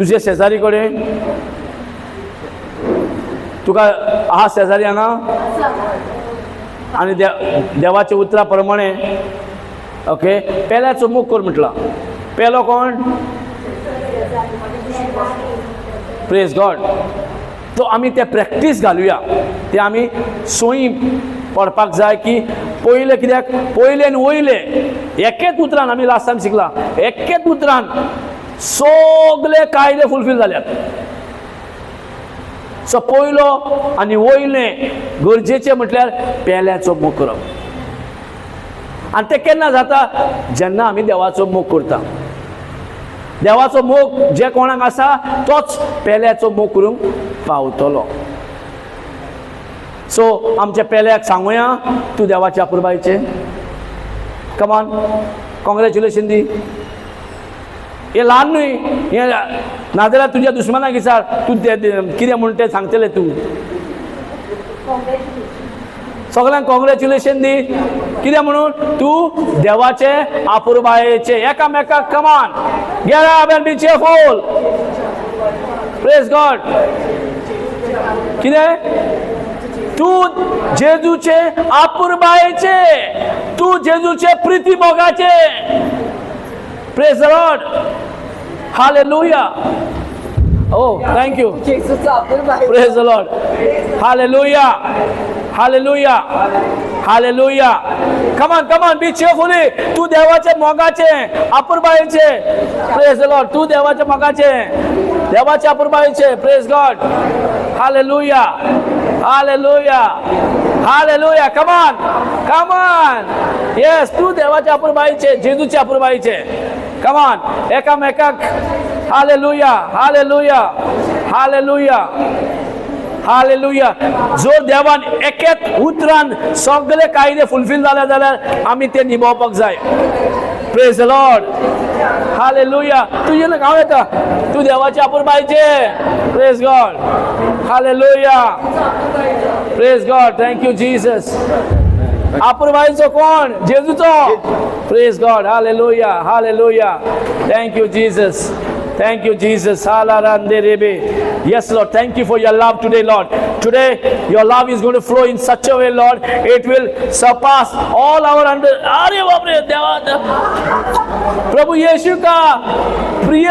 तुझे शेजारी कडेन तुका आहा शेजारी हांगा आनी देवाच्या उतरा प्रमाणे ओके पेल्याचो मोग कर म्हटला. पेलो कोण? Praise God. तो आमी ते प्रॅक्टीस घालुया, ते आमी सोयी पडपाक जाय की पयले कित्याक पयले आनी वयले एकेच उतरान आमी लास्ट टायम शिकला एकेच उतरान सगळे कायदे फुलफील जाल्यात. सो पयलो आनी वयले गरजेचे म्हटल्यार पेल्याचो मोग करप. आनी ते केन्ना जाता? जेन्ना आमी देवाचो मोग करता. देवाचो मोग जे कोणाक आसा तोच पेल्याचो मोग करूंक पावतलो. सो आमच्या पेल्याक सांगुया तूं देवाच्या अपुरबायेचे. कमान कॉंग्रॅच्युलेशन दी. हे ल्हान न्हय, हे नाजाल्यार तुज्या दुश्मनाक विचार तूं कितें म्हूण तें सांगतलें तूं. सगळ्यांक कॉंग्रॅच्युलेशन दी. कितें म्हणून? तूं देवाचे अपुरबायेचे. एकामेकाक come on get up and be cheerful. Praise God. कितें? तूं जेजूचे अपुरबायेचे, तूं जेजूचे प्रिती मोगाचे. Praise the Lord. Hallelujah. Oh, thank you. Praise the Lord. Hallelujah. Hallelujah. Hallelujah. Come on, be cheerfully. तू देवाचे मोगाचे अपुरबायेचे. Praise the Lord. तू देवाचे मोगाचे, देवाचे अपुरबायेचे. Praise God. Hallelujah. Hallelujah. Hallelujah. Come on. Yes, तू देवाचे अपुरबायेचे, जेजूचे अपुरबायेचे. Come on. एकामेकाक हालेलुया. हालेलुया. हालेलुया. हालेलुया. जो देवान एकेच उतरान सगळे कायदे फुलफील जाले जाल्यार आमी ते निभोवपाक जाय. Praise the Lord. हालेलुया. तुजे हांव येता. तूं देवाचे अपुरबायेचे. Praise God. Hallelujah. Praise God. Thank you Jesus. अपुरबायेचो कोण? जेजूचो. Praise God. Hallelujah. Hallelujah. Thank you Jesus. Thank you, Jesus. Yes, Lord. Thank you for your love today, Lord. Today, your love is going to flow in such a way, Lord. It will surpass all our under. अरे बाप रे देवा. प्रभु यीशु का प्रिय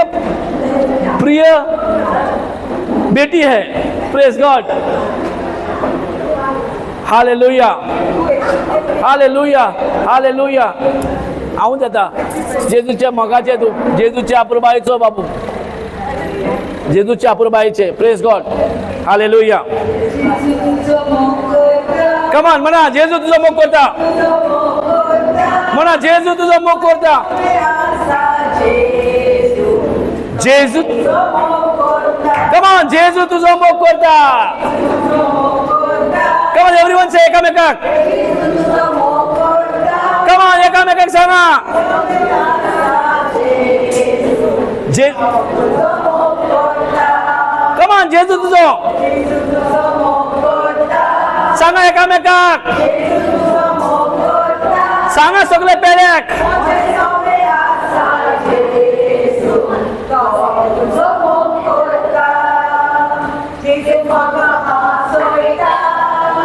बेटी है. Praise God. Hallelujah. Hallelujah. Hallelujah. हांव जाता जेजूच्या मोगाचे. तूं जेजूच्या अपुरबायेचो बाबू. जेजूच्या अपुरबायेचे. Praise God. हालेलुया. कमान म्हणा जेजू तुजो मोग करता. म्हणा जेजू तुजो मोग करता. जेजू. कमान जेजू तुजो मोग करता. कमान एवरीवन से एकामेकाक. कमान एकामेकाक सांगा. कमान जेजू तुजो. सांगा एकामेकाक. सांगा सगळे पेल्याक.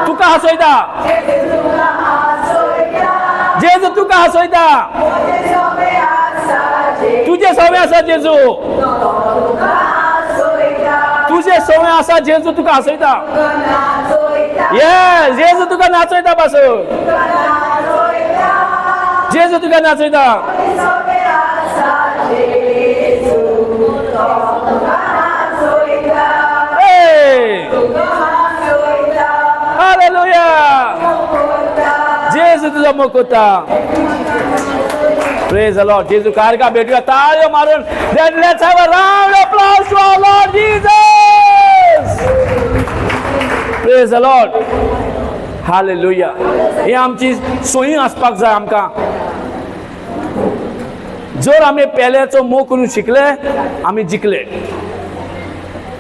तुका हसयता. जेजू तुका हसयता. तुझे सवय आसा जेजू. तुझे सवय आसा जेजू तुका हसयता. येस जेजू तुका नाचयता पासून. जेजू तुका नाचयता. हालेलुया. जेजू तुझा मोग करता. Praise the Lord. जेजू कार का बेटिया तालियां मारून. Then let's have a round of applause to our Lord Jesus. Praise the Lord. Hallelujah. हे आमची सोयी आसपाक जाय आमकां. जर आमी पेल्याचो मोग करून शिकले आमी जिखले.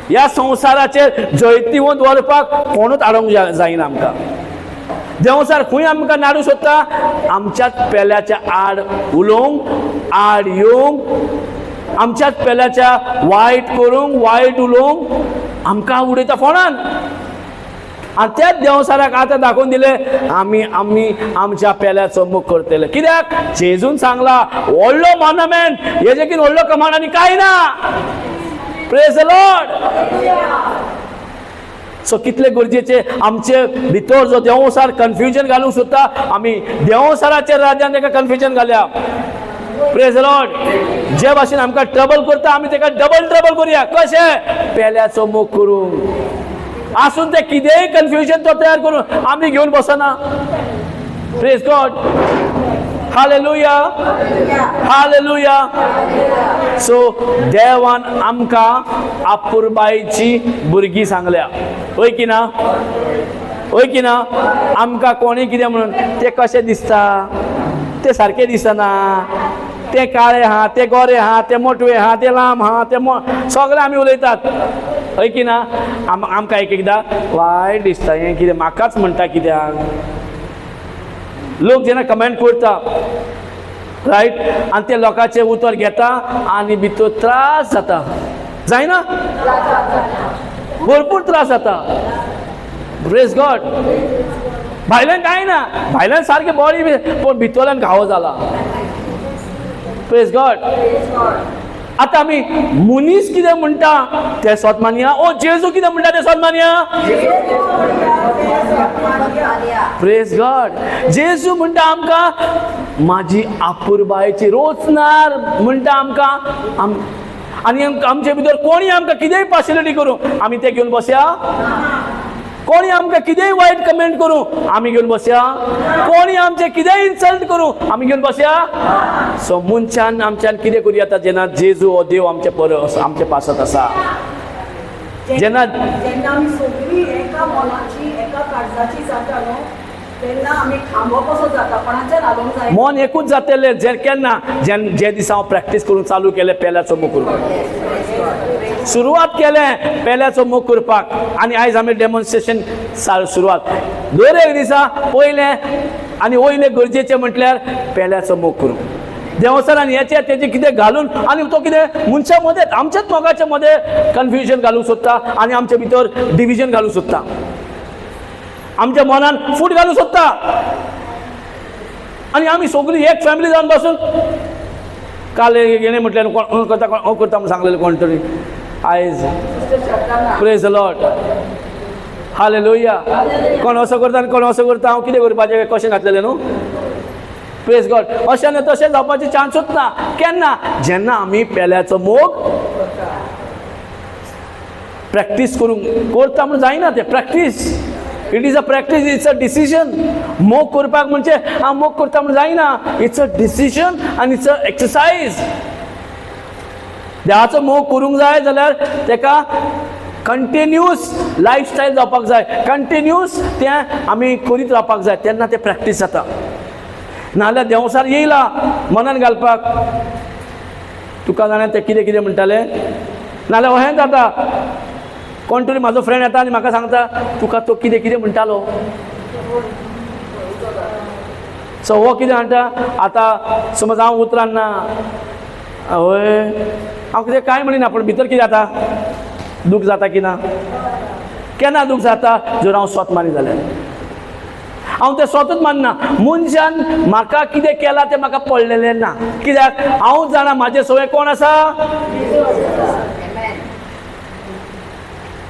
ह्या संवसाराचेर जैतिवंत व्हरपाक कोणूच आडोवंक जायना आमकां. देवसार खंय आमकां नाडू सोदता आमच्याच पेल्याच्या आड उलोवंक आड येवंक आमच्याच पेल्याच्या वायट करूंक वायट उलोवंक आमकां उडयता फोंडान. आणि त्याच देवसाराक आतां दाखोवन दिले आमी आमी आमच्या पेल्याचो मोग करतले. कित्याक जेजून सांगला व्हडलो मॉन्युमेंट हेजेकीन व्हडलो कमांड आनी कांय ना. Praise the Lord. सो कितले गरजेचे आमचे भितर जो देवसार कन्फ्युजन घालूंक सोदता आमी देवसाराच्या राज्यान ताका कन्फ्युजन घालया. Praise the Lord. जे भाशेन आमकां ट्रबल करता आमी ताका डबल ट्रबल करुया. कशें? पेल्याचो मोग करून आसून ते कितेंय कन्फ्युजन तो तयार करून आमी घेवन बसना. Praise God. Hallelujah. Hallelujah. So देवान आमकां आपुरबायेची भुरगीं सांगल्या. होय की ना? होय की ना? आमकां कोणी कितें म्हणून ते कशें दिसता, ते सारके दिसना, ते काळे हा, ते गोरे हा, ते मोटवे हा, ते लांब हा, ते सगळे आमी उलयतात. होय की ना? आमकां एक एकदां वायट दिसता हें कितें म्हाकाच म्हणटा कित्याक. लोक जेन्ना कमेंट करता रायट आनी ते लोकांचें उतर घेता आनी भितर त्रास जाता. जायना? भरपूर त्रास जाता. Praise God. भायल्यान कांय ना, भायल्यान सारके बॉडी पूण भितरल्यान घावो जाला. Praise God. आतां आमी मनीस कितें म्हणटा तें स्वत मानया. ओ जेजू कितें म्हणटा तें स्वत मानया. Praise God. जेजू म्हणटा आमकां म्हाजी आपुरबायेची रोचणार म्हणटा आमकां. आनी आमचे भितर कोणी आमकां कितेंय पार्शियलिटी करूं आमी तें घेवन बसया. कोणी आमकां कितेंय वायट कमेंट करूं आमी घेवन बसया. कोणी आमचे कितेंय इन्सल्ट करूं आमी घेवन बसया. सो मनशान आमच्यान कितें करूं येता जेन्ना जेजू हो देव आमचे परस आमचे पासत आसा. जेन्ना आमी सगळीं एका मनाची एका काळजाची जाता न्हू तेन्ना आमी खांबो कसो जाता कोणाच्यान हालोवंक जाय. मन एकूच जातले जे केन्ना जे दिसा हांव प्रॅक्टीस करून चालू केलें पेल्याचो मोग करपाक. सुरवात केलें पेल्याचो मोग करपाक आनी आयज आमी डेमॉन्स्ट्रेशन सुरवात. दर एक दिसा पयलें आनी वयलें गरजेचें म्हटल्यार पेल्याचो मोग करूं. देवसारान हेचे तेजे कितें घालून आनी तो कितें मनशा मदें आमच्याच मोगाच्या मदें कन्फ्युजन घालूंक सोदता आनी आमचे भितर डिविजन घालूंक सोदता. आमच्या मनान फूट घालूंक सोदता आनी आमी सगळीं एक फॅमिली जावन बसून काल हेणें म्हटलें कोण करता कोण करता म्हूण सांगलेलें कोण तरी आयज. Praise the Lord. हालेलुया. कोण असो करता आनी कोण असो करता. हांव कितें करपाचें कशें घातलेलें न्हू. Praise God. अशें न्हू तशें जावपाचें चान्सूच ना. केन्ना? जेन्ना आमी पेल्याचो मोग प्रॅक्टीस करूंक करता म्हणून जायना. तें practice. It is a practice. It's a decision. मोग करपाक म्हणजे हांव मोग करता म्हणून जायना. इट्स अ डिसिजन आनी इट्स अ एक्सरसायज. देवाचो मोग करूंक जाय जाल्यार तेका कंटिन्यूअस लायफस्टायल जावपाक जाय. कंटिन्यूअस तें आमी करीत रावपाक जाय. तेन्ना तें प्रॅक्टीस जाता. नाजाल्यार देवसार येयला मनान घालपाक तुका जाणा ते कितें कितें म्हणटाले. नाजाल्यार अशें जाता कोण तरी म्हाजो फ्रेंड येता आनी म्हाका सांगता तुका तो कितें कितें म्हणटालो. सो हो कितें म्हणटा आतां समज हांव उतरान ना हय हांव कितें कांय म्हणिना पूण भितर कितें जाता दूख जाता की ना. केन्ना दूख जाता जर हांव स्वत मानी जाल्यार. हांव तें स्वतूच मानना. मनशान म्हाका कितें केलां तें म्हाका पडलेलें ना. कित्याक हांव जाणा म्हाजे सवय कोण आसा.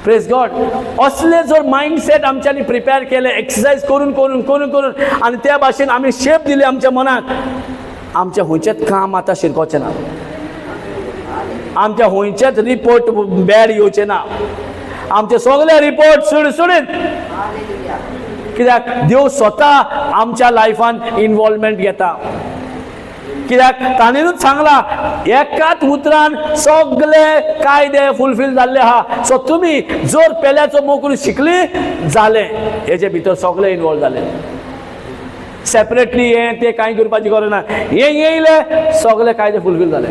Praise God. असले जर मायंडसेट आमच्यांनी प्रिपेर केले एक्सरसायज करून करून करून करून आनी त्या भाशेन आमी शेप दिली आमच्या मनाक आमच्या हुंयचेंच काम आतां शिरकोवचें ना. आमच्या हुंयचेच रिपोर्ट बॅड येवचे ना. आमचे सगळे रिपोर्ट सुडसुडीत. कित्याक देव स्वता आमच्या लायफान इन्वॉल्वमेंट घेता. कित्याक ताणेनूच सांगला एकाच उतरान सगळे कायदे फुलफील जाल्ले आहा. सो तुमी जर पेल्याचो मोग करून शिकली जालें हेजे भितर सगळे इन्वॉल्व जाले. सेपरेटली हें तें कांय करपाची गरज ना. हें येयलें सगळे कायदे फुलफील जाले.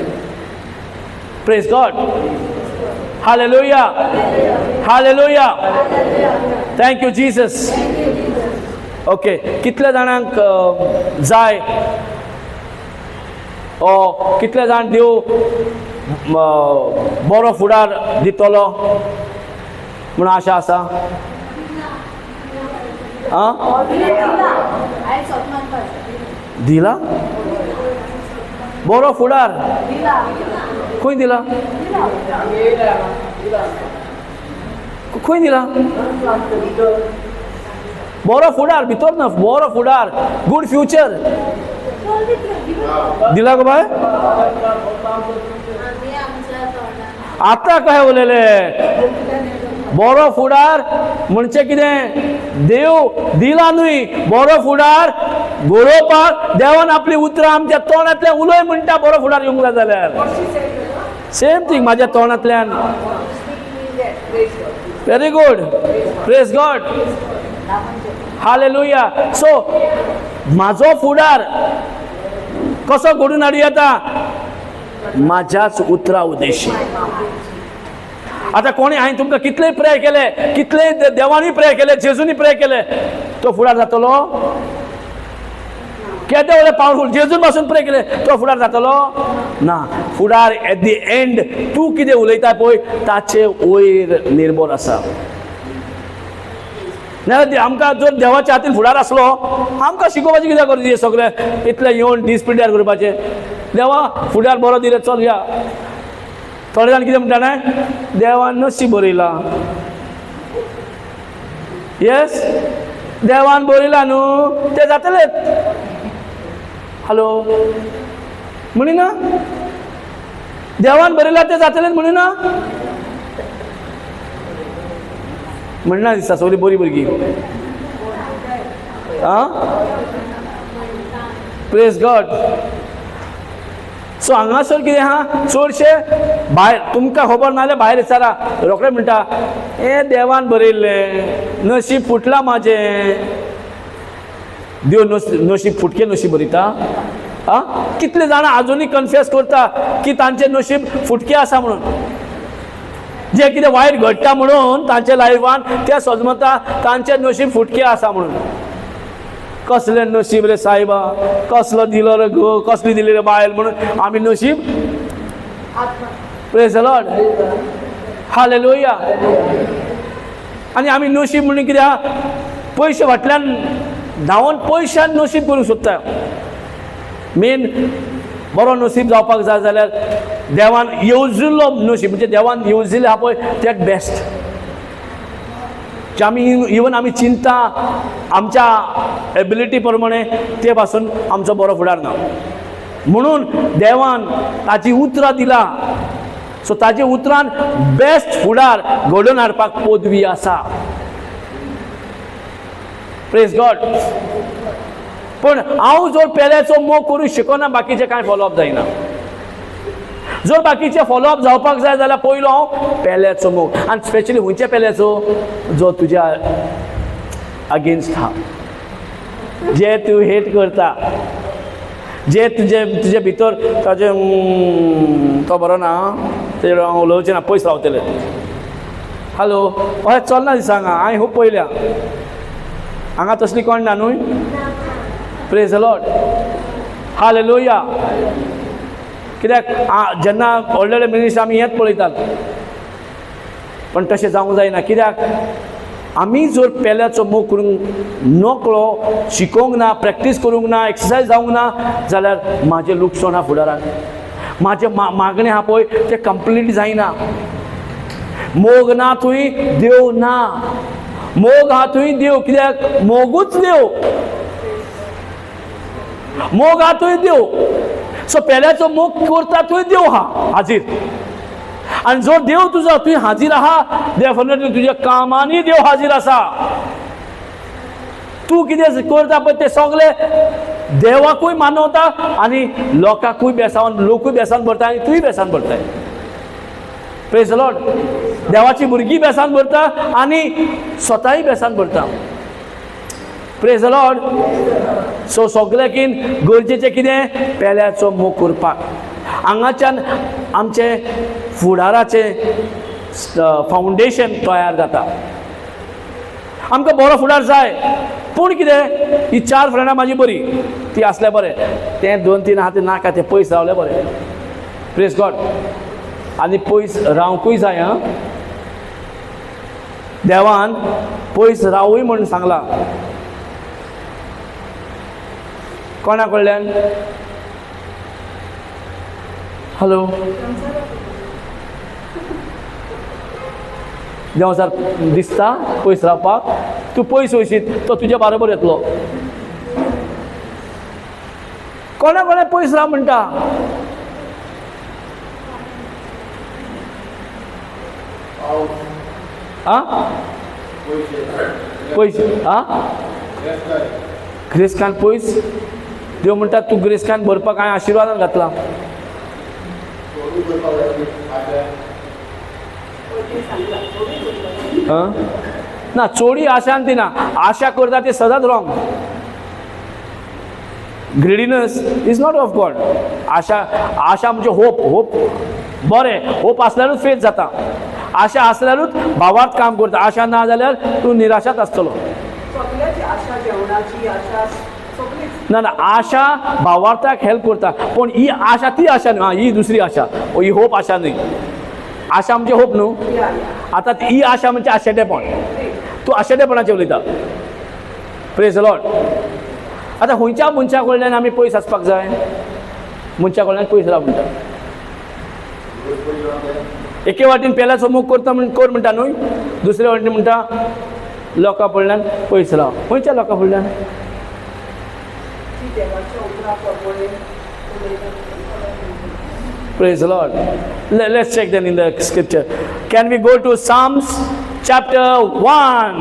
Praise God. Hallelujah. Hallelujah. Thank you Jesus. Okay. कितले जाणांक जाय कितले जाण देव बरो फुडार दितलो म्हणून आशा आसा? आं दिला बरो फुडार खंय दिला? खंय दिला? बरो फुडार भितर ना, बरो फुडार, गुड फ्युचर दिला गो बाय? आता काय उलयले? बरो फुडार म्हणजे कितें? देव दिला न्हय, बरो फुडार बरोवपाक देवान आपली उतरां आमच्या तोंडांतल्यान उलय म्हणटा. बरो फुडार येवंक जाय जाल्यार सेम थिंग म्हाज्या तोंडांतल्यान. Very good, praise God, hallelujah. So म्हाजो फुडार कसो घडून हाडूं येता? म्हाज्याच उतरां उद्देशी. आता कोणी हांवें तुमकां कितलेय प्रे केले, कितलेय देवानी प्रे केले, जेजूनी प्रे केले, तो फुडार जातलो? केदे वेळेर पावरफुल जेजून पासून प्रे केले, तो फुडार जातलो ना. फुडार एट दी एंड तूं कितें उलयता पळय ताचे वयर निर्भर आसा. नाजाल्यार आमकां जर देवाच्या हातीन फुडार आसलो, आमकां शिकोवपाचें कित्याक गरजेचें सगळें इतलें येवन दीस पिड्ड्यार करपाचें? देवा फुडार बरो दिले, चल या. थोडे जाण कितें म्हणटा ना, देवान नशीब बरयला. येस, देवान बरयला न्हू, तें जातलेंच. हॅलो म्हणिना, देवान बरयला तें जातलेंच म्हणिना. म्हणना दिसता सगळीं बरी भुरगीं. आं प्रेज गॉड. सो हांगासर कितें आहा, चडशे भायर तुमकां खबर ना जाल्यार भायर विचारा, रोखडे म्हणटा हे देवान बरयल्लें, नशीब फुटलां म्हाजें. देव नशीब फुटके नशीब बरयता? आं कितले जाणां आजुनूय कन्फेस करता की तांचें नशीब फुटकें आसा म्हणून. जे कितें वायट घडटा म्हणून तांच्या लायफान ते समजता तांचें नशीब फुटकें आसा म्हणून. कसलें नशीब रे सायबा, कसलो दिलो रे गो, कसली दिली रे बायल म्हणून आमी नशीब. Praise the Lord, hallelujah. आनी आमी नशीब म्हणून कितें आहा, पयशे फाटल्यान धांवन पयशान नशीब करूंक सोदता. मेन बरो नशीब जावपाक जाय जाल्यार देवान येवजिल्लो नशीब, म्हणजे देवान येवजिल्लें आहा पळय तें बेस्ट. जे आमी इवन आमी चिंता आमच्या एबिलिटी प्रमाणे ते पासून आमचो बरो फुडार ना. म्हणून देवान ताची उतरां दिला. सो ताचे उतरान बेस्ट फुडार घडोवन हाडपाक पदवी आसा. Praise God. पण हांव जर पेल्याचो मोग करूंक शिकना, बाकीचे कांय फॉलोअप जायना. जर बाकीचे फॉलोअप जावपाक जाय जाल्यार पयलो हांव पेल्याचो मोग, आनी स्पेशली खंयच्या पेल्याचो, जो तुज्या अगेन्स्ट आहा, जे तूं हेट करता, जे तुजे भितर ताजे तो बरो ना, तेजेर हांव उलोवचें ना, पयस रावतलें. हॅलो, हय चलना दिसा हांगा, हांवें खूब पयल्या. हांगा तसली कोण ना न्हय. Praise the Lord, hallelujah. कित्याक जेन्ना व्हडले व्हडले मिनिस्टर आमी हेंच पळयतात, पण तशें जावंक जायना. कित्याक आमी जर पेल्याचो मोग करूंक नकळो, शिकोवंक ना, प्रॅक्टीस करूंक ना, एक्सरसायज जावंक ना जाल्यार म्हाजें लुकसाण आहा फुडाराक. म्हाजें मागणें आहा पळय तें कंप्लीट जायना. मोग ना थंय देव ना, मोग आहा थंय देव. कित्याक मोगूच देव, मोग आहा थंय देव. सो पेल्याचो मोग करता थंय देव आहा हाजीर. आनी जो देव तुजो थंय हाजीर आहा, डेफिनेटली तुज्या कामांनी देव हाजीर आसा. तूं कितें करता पळय तें सगळें देवाकूय मानवता आनी लोकांकूय बेसावन, लोकूय बेसान भरता आनी तूंय बेसान भरताय. Praise the Lord. देवाची भुरगीं बेसान भरता आनी स्वताय बेसान भरता. Praise the Lord. सो सगळ्याकीन गरजेचें कितें, पेल्याचो मोग करपाक. हांगाच्यान आमचे फुडाराचें फावंडेशन तयार जाता. आमकां बरो फुडार जाय, पूण कितें, ही 4 फ्रेंडां म्हाजी बरी, ती आसल्या बरें, तें 2-3 आहा तें नाका, तें पयस रावलें बरें. Praise God. आनी पयस रावंकूय जाय. देवान पयस रावूय म्हणून सांगला. कोणा कडल्यान? हॅलो, देवचार दिसता पयस रावपाक. तूं पयस वयशीत तो तुज्या बरोबर येतलो. कोणा कोणा पयस राव म्हणटा? पयस ग्रेस्कान पयस. देव म्हणटा तूं ग्रेस्कान भरपाक हांवें आशिर्वादान घातला. ना, चोडी आशान ती ना. आशा करता ते सदांच wrong. Greediness is not of God. आशा म्हणजे होप बरें. होप आसल्यारूच फेथ जाता. आशा आसल्यारूच भावार्थ काम करता. आशा ना जाल्यार तूं निराशात आसतलो. ना, आशा भावार्थाक हेल्प करता. पण ही आशा ती आशा न्हय. ही दुसरी आशा. ही होप आशा न्हय. आशा म्हणजे होप न्हू. आतां ही आशा म्हणजे आशेतेपण. तूं आशेतेपणाचें उलयता. Praise the Lord. आतां खंयच्या मनशा कडल्यान आमी पयस आसपाक जाय? मनशा कडल्यान पयस राव म्हणटा. एके वाटेन पेल्याचो मोग करता कर म्हणटा न्हय. दुसरे वाटेन म्हणटा लोकां कडल्यान पयस राव. खंयच्या लोकां कडल्यान? Praise the Lord. Let's check then in the scripture. Can we go to Psalms chapter 1?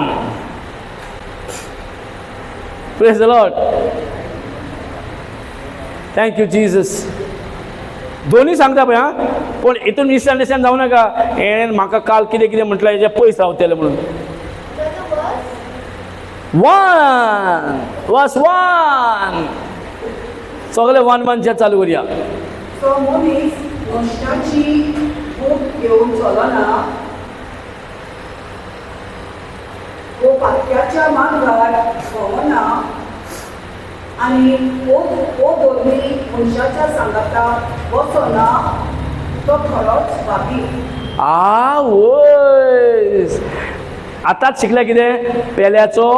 Praise the Lord. Thank you Jesus. दोन्ही सांगता पळय. पण हितून मिसअंडरस्टँड जाऊ नका. हेणेन म्हाका काल कितें कितें म्हटलें हेजे पयस रावतले म्हणून. 1 सगळे 1 चालू करूया. तो मनीस मनशाची भूक घेवन चलना. वो पातक्याच्या मार्गार भोंवना आनी वो दोनी मनशाच्या सांगाताक बसना. तो खरोच भाबी. वय आतांच शिकल्या कितें? पेल्याचो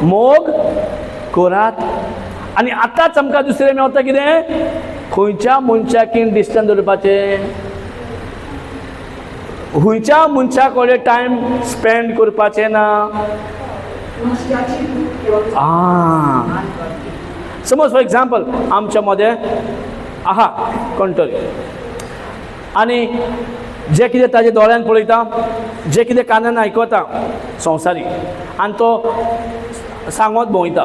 मोग करात. आनी आतांच आमकां दुसरें मेवता कितें? खंयच्या मनशाकीन डिस्टन्स दवरपाचें. खंयच्या मनशा कडेन टायम स्पेंड करपाचें ना. समज फॉर एग्जाम्पल आमच्या मदें आहा कोणतरी आनी जे कितें ताजे दोळ्यान पळयता, जे कितें कानान आयकता संवसारी, आनी तो सांगत भोंवयता.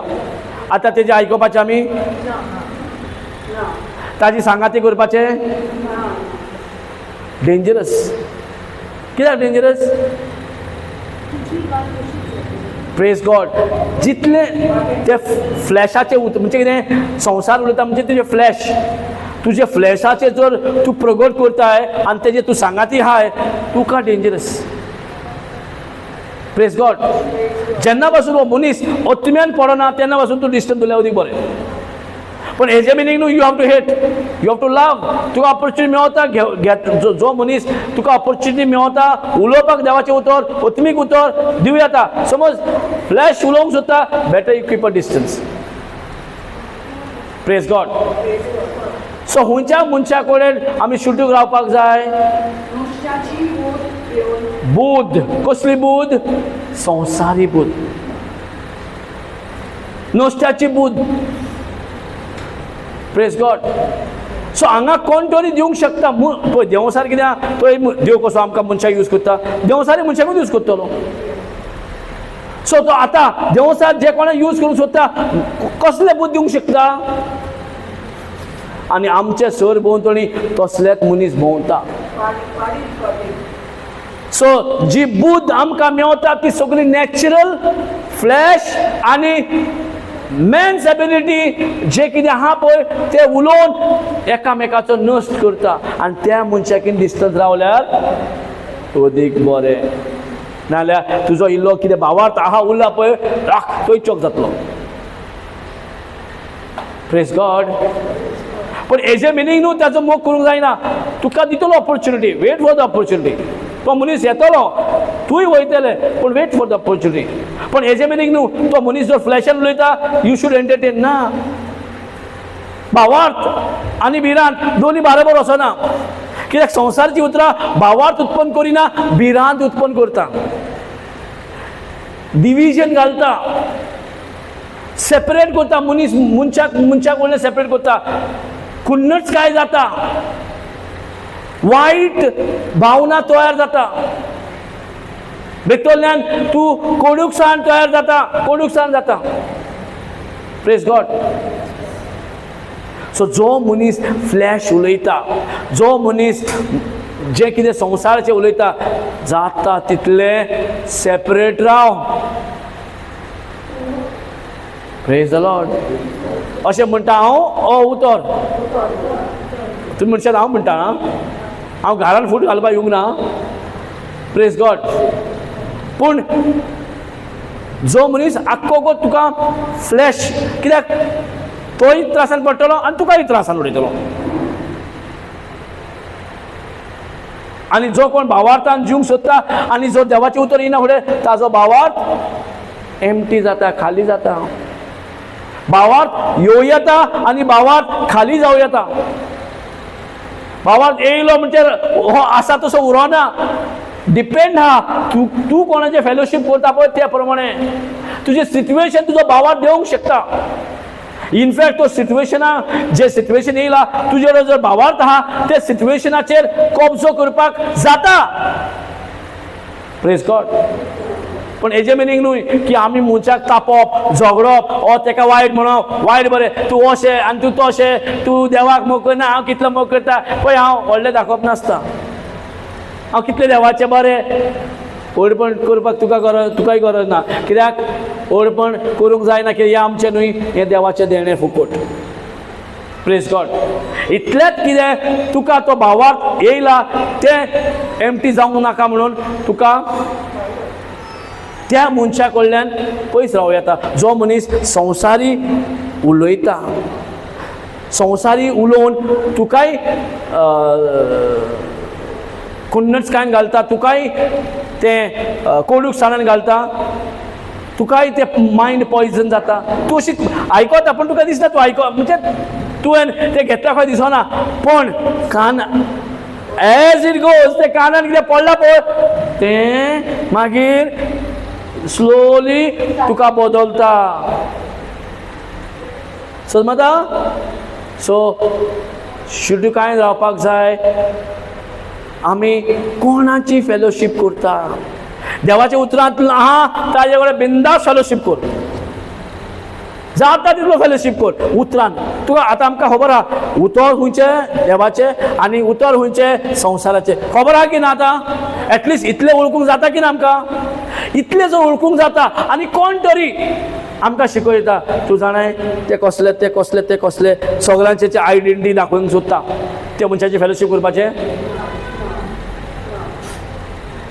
आतां तेजें आयकुपाचें आमी? ताजी सांगाती करपाचें? डेंजरस. कित्याक डेंजरस? Praise God. जितले ते फ्लॅशाचे म्हणजे कितें संवसार उलयता म्हणजे तुजें फ्लॅश. तुजे फ्लॅशाचे जर तूं प्रगट करताय आनी तेजे तूं सांगाती हाय, तुका डेंजरस. Praise God. जेन्ना पासून हो मनीस अत्म्यान पडना तेन्ना पासून तूं डिस्टन्स उरल्या अदीक बरें. पण हेजे मिनींग न्हू you have to hate, you have to love. तुका ऑपॉर्च्युनिटी मेवता, जो मनीस तुका ऑपॉर्च्युनिटी मेवता उलोवपाक देवाचें उतर, अत्मीक उतर दिवं येता. समज फ्लॅश उलोवंक सोदता, better you keep a distance. Praise God. So खंयच्या मनशा कडेन आमी शुटूक रावपाक जाय? बुद्ध. कसली बुद्ध? संवसारी बुद्ध. नोश्ट्याची बुद्ध. Praise God. सो हांगा कोण तरी दिवंक शकता. पळय देवसार कित्याक पळय देव कसो आमकां मनशाक यूज करता, देवसारी मनशाकूच यूज करतलो. सो तो आतां देवसार जे कोणा यूज करूंक सोदता कसले बुद्ध दिवंक शकता? आनी आमचे सर भोंवतणी तसलेच मनीस भोंवता. सो जी बुद्ध आमकां मेवता ती सगळी नॅचरल फ्लॅश आनी मेन्स एबिलिटी जे कितें आहा पळय ते उलोवन एकामेकाचो नश्ट करता. आनी त्या मनशाकीन डिस्टन्स रावल्यार अदीक बरें. नाजाल्यार तुजो इल्लो कितें भावार्थ आहा उरला पळय राख थंय चॉक जातलो. Praise God. पण हेजे मिनींग न्हू त्याचो मोग करूंक जायना. तुका दितलो opportunity, wait for the opportunity. तो मनीस येतलो, तूंय वयतले, पण वेट फॉर द ऑपॉर्च्युनिटी. पण हेजे मिनींग न्हू तो मनीस जर फ्लॅशान उलयता यू शूड एंटरटेन ना. भावार्थ आनी भिरांत दोन्ही बरोबर वचना. कित्याक संवसारची उतरां भावार्थ उत्पन्न करिना, भिरांत उत्पन्न करता, डिविजन घालता, सेपरेट करता. मनीस मनशाक वयल्यान सेपरेट करता. खुन्नच काय जाता, वायट भावना तयार जाता. भितरल्यान तूं कोडूकसाण तयार जाता, कोडूकसाण जाता. Praise God. सो जो मनीस फ्लॅश उलयता, जो मनीस जे कितें संवसाराचें उलयता, जाता तितले सेपरेट राव. Praise the Lord. अशें म्हणटा हांव उतर. तुमी म्हणशात हांव म्हणटा हांव घरान फूट घालपाक येवंक ना. Praise God. पूण जो मनीस आख्खो गो तुका फ्लॅश, कित्याक तोय त्रासान पडटलो आनी तुकाय त्रासान उडयतलो. आनी जो कोण भावार्थान जिवंक सोदता आनी जो देवाचें उतर येना फुडें, ताजो भावार्थ एम्प्टी जाता, खाली जाता. भावार्थ येवं येता आनी भावार्थ खाली जावं येता. भावार्थ येयलो म्हणजे हो आसा तसो उरोना. डिपेंड आहा तूं कोणाचें फेलोशीप करता पळय त्या प्रमाणे तुजें सिच्युएशन तुजो भावार्थ देवंक शकता. इनफॅक्ट तो सिच्युएशनाक जे सिच्युएशन येयला तुजेर जर भावार्थ आहा ते सिच्युएशनाचेर कब्जो करपाक जाता. Praise God. पण हेजे मिनींग न्हू की आमी मनशाक तापोवप, झगडप, ओ तेका वायट म्हणप, वायट बरें, तूं अशें आनी तूं तशें, तूं देवाक मोग करना, हांव कितलो मोग करता. पळय हांव व्हडलें दाखोवप नासता. हांव कितलें देवाचें बरें. ओडपण करपाक तुकाय गरज ना. कित्याक ओडपण करूंक जायना, कित्याक हें आमचें न्हय, हें देवाचें देणें फुकट. Praise God. इतलेंच कितें तुका तो भावार्थ येयला तें एम्प्टी जावंक नाका म्हणून तुका त्या मनशा कडल्यान पयस रावं येता. जो मनीस संवसारी उलयता, संवसारी उलोवन तुकाय कुन्नचकायेन घालता, तुकाय तें कोडूकसाणान घालता, तुकाय तें मायंड पॉयजन जाता. तूं अशी आयकता पण तुका दिसना तूं म्हणजे तुवें तें घेतला खंय दिसना. पण कान एज इट गोज ते कानान कितें पडला पळय तें मागीर स्लोली तुका बदलता. समजता. सो शुड कांय रावपाक जाय. आमी कोणाची फेलोशीप करता. देवाच्या उतरांत आहा ताजे कडेन बिंदास फेलोशीप कर. जाता तितलो फेलोशीप कर उतरान. तुका आतां आमकां खबर आहा उतर खंयचें देवाचें आनी उतर खंयचें संवसाराचें. खबर आहा की ना आतां. एटलिस्ट इतलें वळखूंक जाता की ना आमकां. इतलें जर वळखूंक जाता आनी कोण तरी आमकां शिकयता, तूं जाणाय ते कसले ते कसले ते कसले सगळ्यांचे आयडेंटिटी दाखोवंक सोदता, त्या मनशाची फेलोशीप करपाचें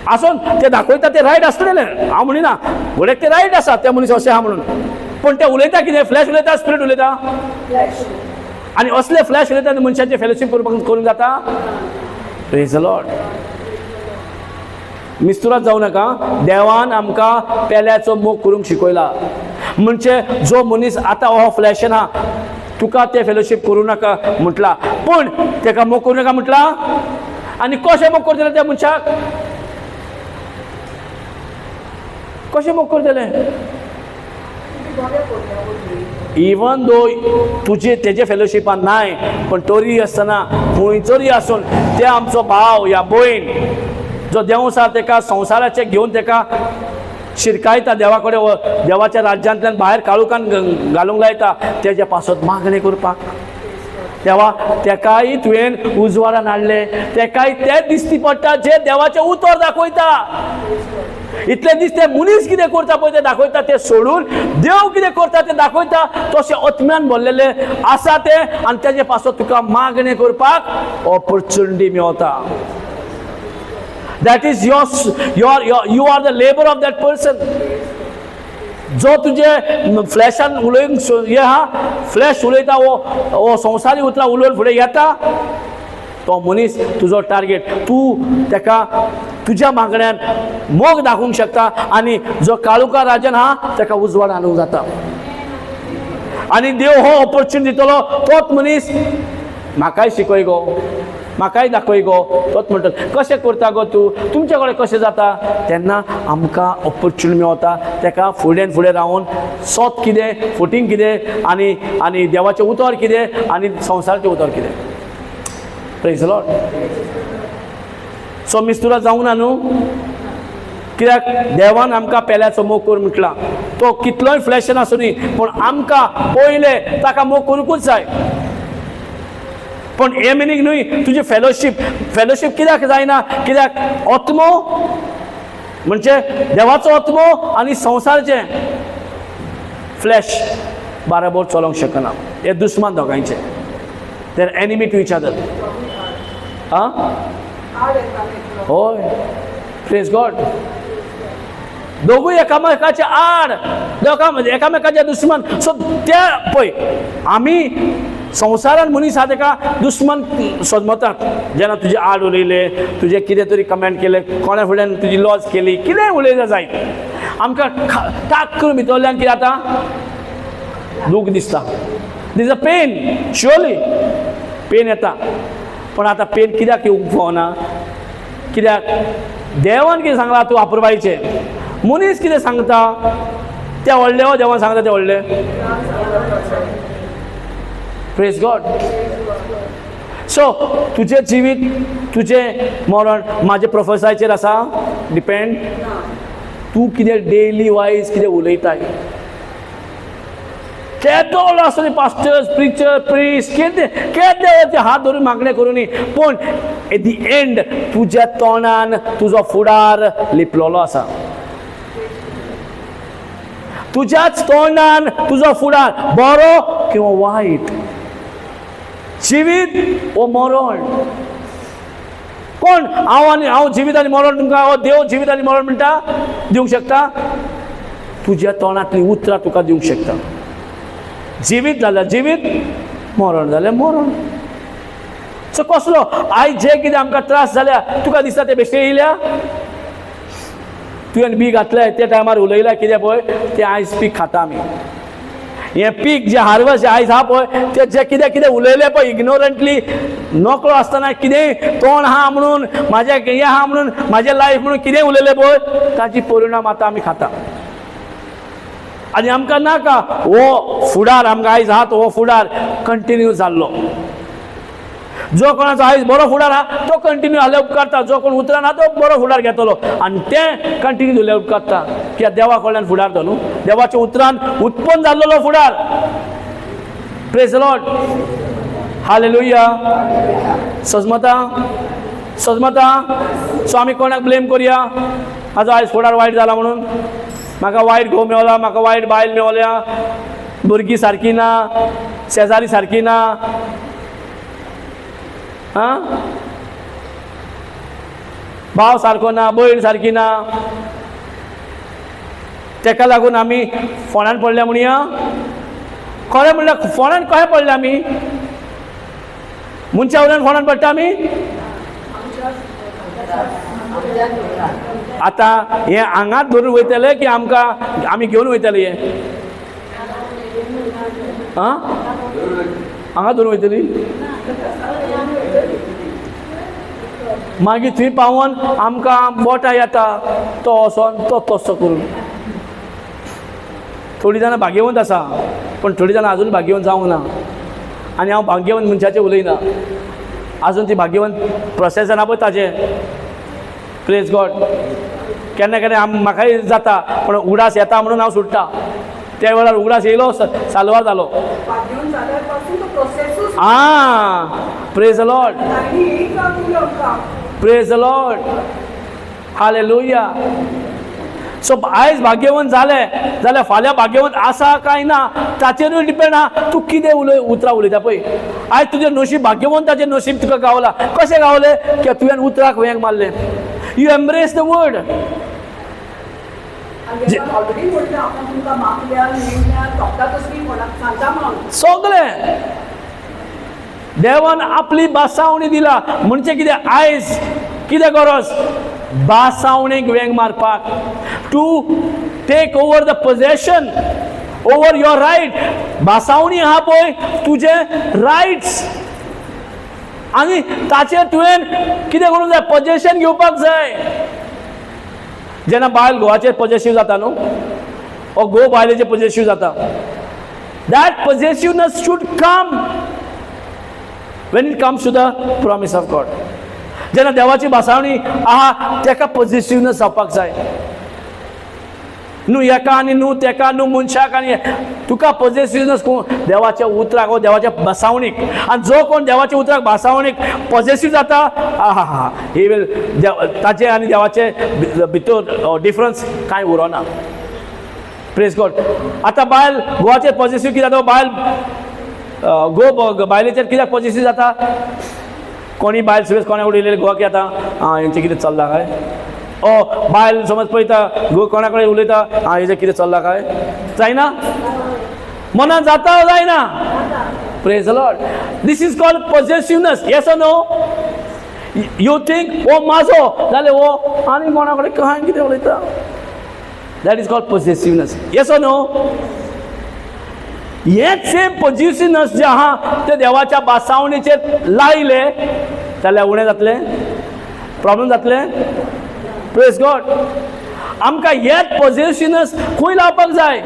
आसून ते दाखयता ते रायट आसलेलें. हांव म्हणिना घोड्याक ते रायट आसा त्या मनीस अशें आहा म्हणून. पण ते उलयता कितें. फ्लॅश उलयता, स्पिरीट उलयता. आनी असले फ्लॅश उलयता आनी मनशाची फेलोशीप करूंक जाता. Praise the Lord. मिस्तुरात जावं नाका. देवान आमकां पेल्याचो मोग करूंक शिकयला. म्हणजे जो मनीस आतां हो फ्लॅशान आहा तुका ते फेलोशीप करूं नाका म्हटला, पूण तेका मोग करूं नाका म्हटला. आनी कशें मोग करतले त्या मनशाक. कशें मोग करतले. इवन दो तुजे तेजे फेलोशिपान नाय, पण तरी आसतना खंयचोरी आसून ते आमचो भाव या भयण जो देव आसा तेका संवसाराचे घेवन तेका शिरकायता देवा कडेन, देवाच्या राज्यांतल्यान भायर काळुकान घालूंक लायता तेजे पासत मागणी करपाक. देवा तेकाय तुवें उजवाडान हाडले, तेकाय तेच दिसती पडटा जे देवाचें उतर दाखयता. इतले दीस ते मनीस कितें करता पळय ते दाखयता, ते सोडून देव कितें करता ते दाखयता. तशें आत्म्यान भरलेले आसा ते आनी तेजे पासत तुका मागणी करपाक ऑपॉर्च्युनिटी मेळटा. That is you are the labor of that person. जो तुझे फ्लॅशान उलोवंक हे हा फ्लॅश उलयता वो संवसारी उतरां उलोवन फुडें येता तो मनीस तुजो टार्गेट. तूं ताका तुज्या मागण्यान मोग दाखोवंक शकता आनी जो काळुका राजन हा ताका उजवाड हाडूंक जाता. आनी देव हो ऑपॉर्च्युनिटी दितलो. तोच मनीस म्हाकाय शिकय गो, म्हाकाय दाखय गो. तोच म्हणटा कशें करता गो तूं, तुमचे कडेन कशें जाता. तेन्ना आमकां ऑपॉर्च्युनिटी मेळटा. ताका फुडें फुडें रावन सोत कितें, फुटींग कितें आनी आनी देवाचें उतर कितें आनी संवसाराचें उतर कितें. Praise the Lord. सो मिस्तुरा जावंक ना न्हू. कित्याक देवान आमकां पेल्याचो मोग कर म्हटला. तो कितलोय फ्लॅशान आसूं न्ही पूण आमकां पयले ताका मोग करूंकूच जाय. पण हे मिनींग न्हय तुजी फेलोशीप कित्याक जायना. कित्याक आत्मो म्हणजे देवाचो आत्मो आनी संवसारचे फ्लॅश बराबर चलोवंक शकना. हे दुस्मान दोगांयचे. They are enemy to each other. होय. Praise God. दोगूय एकामेकाचे आड, एकामेकाचे दुस्मन. सो त्या पळय आमी संवसारान मनीस आहा ताका दुस्मन सोदमतात. जेन्ना तुजे आड उलयले, तुजे कितें तरी कमेंट केले, कोणा फुड्यान तुजी लॉज केली, कितेंय उलयलें जाय आमकां टाक करून भितरल्यान कितें जाता दूख दिसता. This is a pain. Surely pain येता. पण आतां पेन कित्याक येवंक फावना. कित्याक देवान कितें सांगलां तूं अपुरबायेचें. मनीस कितें सांगता तें व्हडलें हो देवान सांगता तें व्हडलें. Praise God. सो तुजें जिवीत तुजें मरण म्हाजे प्रोफेसाचेर आसा डिपेंड. तूं कितें डेली वायज कितें उलयताय. केदोळ आसूं न्ही पास्टर्स, प्रिचर, प्रिस्ट केदे हात धरून मागणें करूं न्ही पूण एट दी एंड तुज्या तोंडान तुजो फुडार लिपलोलो आसा. तुज्याच तोंडान तुजो फुडार बरो किंवा वायट, जिवीत वो मरण. कोण हांव जिवीत आनी मरण तुमकां हो देव जिवीत आनी मरण म्हणटा दिवंक शकता. तुज्या तोंडांतलीं उतरां तुका दिवंक शकता. जिवीत जाल्यार जिवीत, मरण जाल्यार मरण. सो कसलो आयज जे कितें आमकां त्रास जाल्या तुका दिसता ते बेश्टे येयल्या. तुवें बी घातलें त्या टायमार उलयल्या कितें पळय तें आयज पीक खाता आमी. हें पीक जे हार्वेस्ट आयज आहा पळय ते जे कितें उलयलें पळय इग्नोरंटली नकळो आसतना कितेंय तोंड आहा म्हणून म्हाजें हें आहा म्हणून म्हाजें लायफ म्हणून कितेंय उलयलें पळय ताची परिणाम आतां आमी खाता. आनी आमकां नाका हो फुडार आमकां आयज आहा तो हो फुडार कंटिन्यू जाल्लो. जो कोणाचो आयज बरो फुडार आहा तो कंटिन्यू जाल्ले उपकारता. जो कोण उतरान आहा तो बरो फुडार घेतलो आनी तें कंटिन्यू जाल्ले उपकारता. कित्याक देवा कडल्यान फुडार तो न्हू. देवाच्या उतरान उत्पन्न जाल्लो फुडार. Praise the Lord. हालेलुया. सजमता. सो आमी कोणाक ब्लेम करया म्हाजो आयज फुडार वायट जाला म्हणून. म्हाका वायट घोव मेवला, म्हाका वायट बायल मेवल्या, भुरगीं सारकी ना, शेजारी सारकी ना. भाव सारको ना, भयण सारकी ना. तेका लागून आमी फोंडान पडल्या म्हणया. खरें म्हणल्यार फोंडान कशें पडले आमी. मनशा वयल्यान फोंडान पडटा आमी. आतां हें हांगाच धरून वयतले की आमकां आमी घेवन वयतले हें हांगा धरून वयतली. मागीर थंय पावोन आमकां बोटां येता तो वचोन तो तसो करून. थोडीं जाणां भाग्यवंत आसा पण थोडीं जाणां आजून भाग्यवंत जावंक ना. आनी हांव भाग्यवंत मनशाचें उलयना. आजून ती भाग्यवंत प्रोसेस जाना पळय ताजें. Praise God. केन्ना केन्ना म्हाकाय जाता पण उगडास येता म्हणून हांव सुट्टा. त्या वेळार उगडास येयलो सालवार जालो. Praise the Lord. Praise the Lord. Hallelujah. So आयज भाग्यवंत जाले जाल्यार फाल्यां भाग्यवंत आसा काय ना ताचेरूय डिपेंड आहा तूं कितें उतरां उलयता पळय. आयज तुजें नशीब भाग्यवंताचें नशीब तुका गावलां. कशें गावलें की तुवें उतराक वेंग मारलें. You embrace the word. आनी देवान ऑलरेडी म्हटलें आपण तुमकां मागल्यार मेळल्यार तोपता तसली कोणाक सांगता म्हणून. सगळें देवान आपली बासावणी दिला. म्हणजे कितें आयज कितें गरज बासावणेक वेंग मारपाक, to take over the possession over your right. बासावणी आहा पळय तुजे रायट्स, आनी ताचेर तुवें कितें करूंक जाय, पोजेशन घेवपाक जाय. जेन्ना बायल घोवाचेर पोजेसीव जाता न्हू, ओ घोव बायलेचेर पोजेसीव जाता, that possessiveness should come when it comes to the promise of God. जेन्ना देवाची बासावणी आहा तेका पॉझिटिव्हनेस जावपाक जाय. न्हू एका आनी न्हू तेका न्हू मनशाक आनी तुका पॉझिटिव्हनेस देवाच्या उतराक वा देवाच्या बासावणीक. आनी जो कोण देवाच्या उतराक बासावणीक पॉझिटिव्ह जाता आहा ही विल ताचे आनी देवाचे भितर डिफरन्स कांय उरोना. Praise God. आतां बायल घोवाचेर पॉझिटिव्ह कितें जाता, बायल बायलेचेर कित्याक पॉझिटिव्ह जाता, कोणी बायल सुबेज कोणाक उडयलेले घोवाक येता हेंचें कितें चल्लां काय, ओ बायल समज पळयता घोव कोणा कडेन उलयता हेजें कितें चल्लां काय, जायना मनान जाता जायना. Praise the Lord. This is called positiveness. Yes or no. You think ओ म्हाजो जाल्यार ओ आनी कोणा कडेन कहाय कितें उलयता. That is called positiveness. Yes or no. हेच सेम पॉझिटिव्हनेस जे आहा ते देवाच्या बासावणीचेर लायले जाल्यार उणें जातलें, प्रॉब्लेम जातलें. Praise God. आमकां हेच पॉझिटिव्हनेस खंय लावपाक जाय.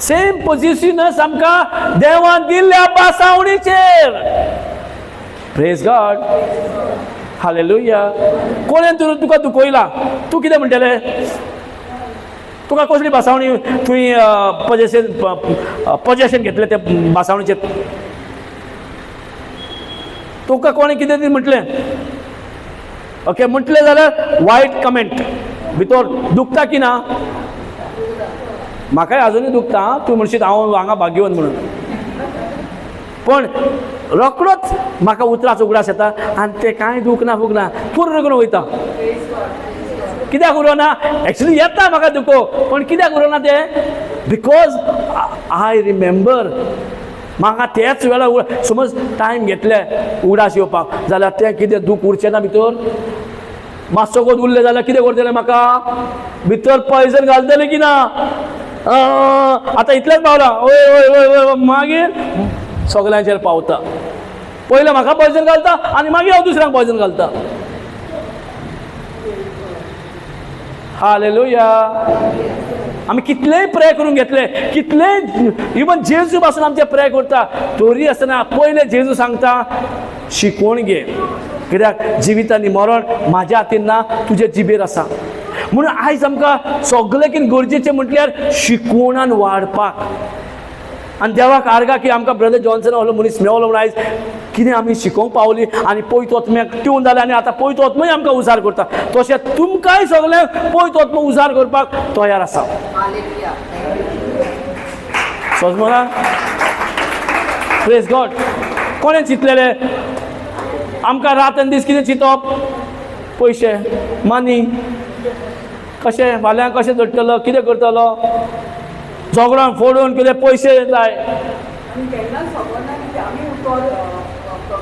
सेम पॉझिटिव्हनेस आमकां देवान दिल्ल्या बासावणीचेर. Praise God. हालेलुया. कोणें तुका दुखयला, तूं कितें म्हणटलें, तुका कसली बासावणी तुवें पोजेशन घेतलें ते बासावणीचेर, तुका कोणें कितें तरी म्हटलें, ओके म्हटलें जाल्यार वायट कमेंट भितर दुखता की ना. म्हाकाय आजुनूय दुखता तूं म्हणशीत हांव हांगा भाग्यवान म्हणून, पण रोखडोच म्हाका उतराच उगडास येता आनी तें कांय दुखना फुगना फुर्र करून वयता. कित्याक उरोना, एक्चुली येता म्हाका दुखो, पण कित्याक उरोना तें, बिकॉज आय रिमेंबर म्हाका तेच वेळार समज टायम घेतले उगडास येवपाक जाल्यार तें कितें दूख उरचें ना भितर. मातसो गोत उरलें जाल्यार कितें करतलें, म्हाका भितर पॉयजन घालतलें की ना. आतां इतलेंच पावलां, ओय ओय ओय ओय मागीर सगल्यांचेर पावता. पयलें म्हाका पॉयजन घालता आनी मागीर हांव दुसऱ्यांक पॉयजन घालता. हालेलुया. आमी कितलेय प्रे करून घेतले, कितलेय इवन जेजू पासून आमचे प्रे करता, तरी आसतना पयले जेजू सांगता शिकवण घे, कित्याक जिवीत आनी मरण म्हाज्या हातीन ना, तुजे जिबेर आसा. म्हणून आयज आमकां सगळें गरजेचें म्हटल्यार शिकवणान वाडपाक. आनी देवाक आर्गा की आमकां ब्रदर जॉन्सन असलो मनीस मेवलो म्हणून आयज कितें आमी शिकोवंक पावली आनी पयत वचम्याक टिवन जालें आनी आतां पयत वचमूय आमकां उजार करता. तशें तुमकांय सगळ्यांक पयत वचमू उजार करपाक तयार आसा. समजना. Praise God. कोणें चिंतलेलें आमकां रात आनी दीस कितें चिंतप, पयशे मनी, कशें फाल्यां कशें झडटलो, कितें करतलो, झगडोन फोडून कितें पयशे जाय. आनी केन्नाच खबर ना की आमी उतर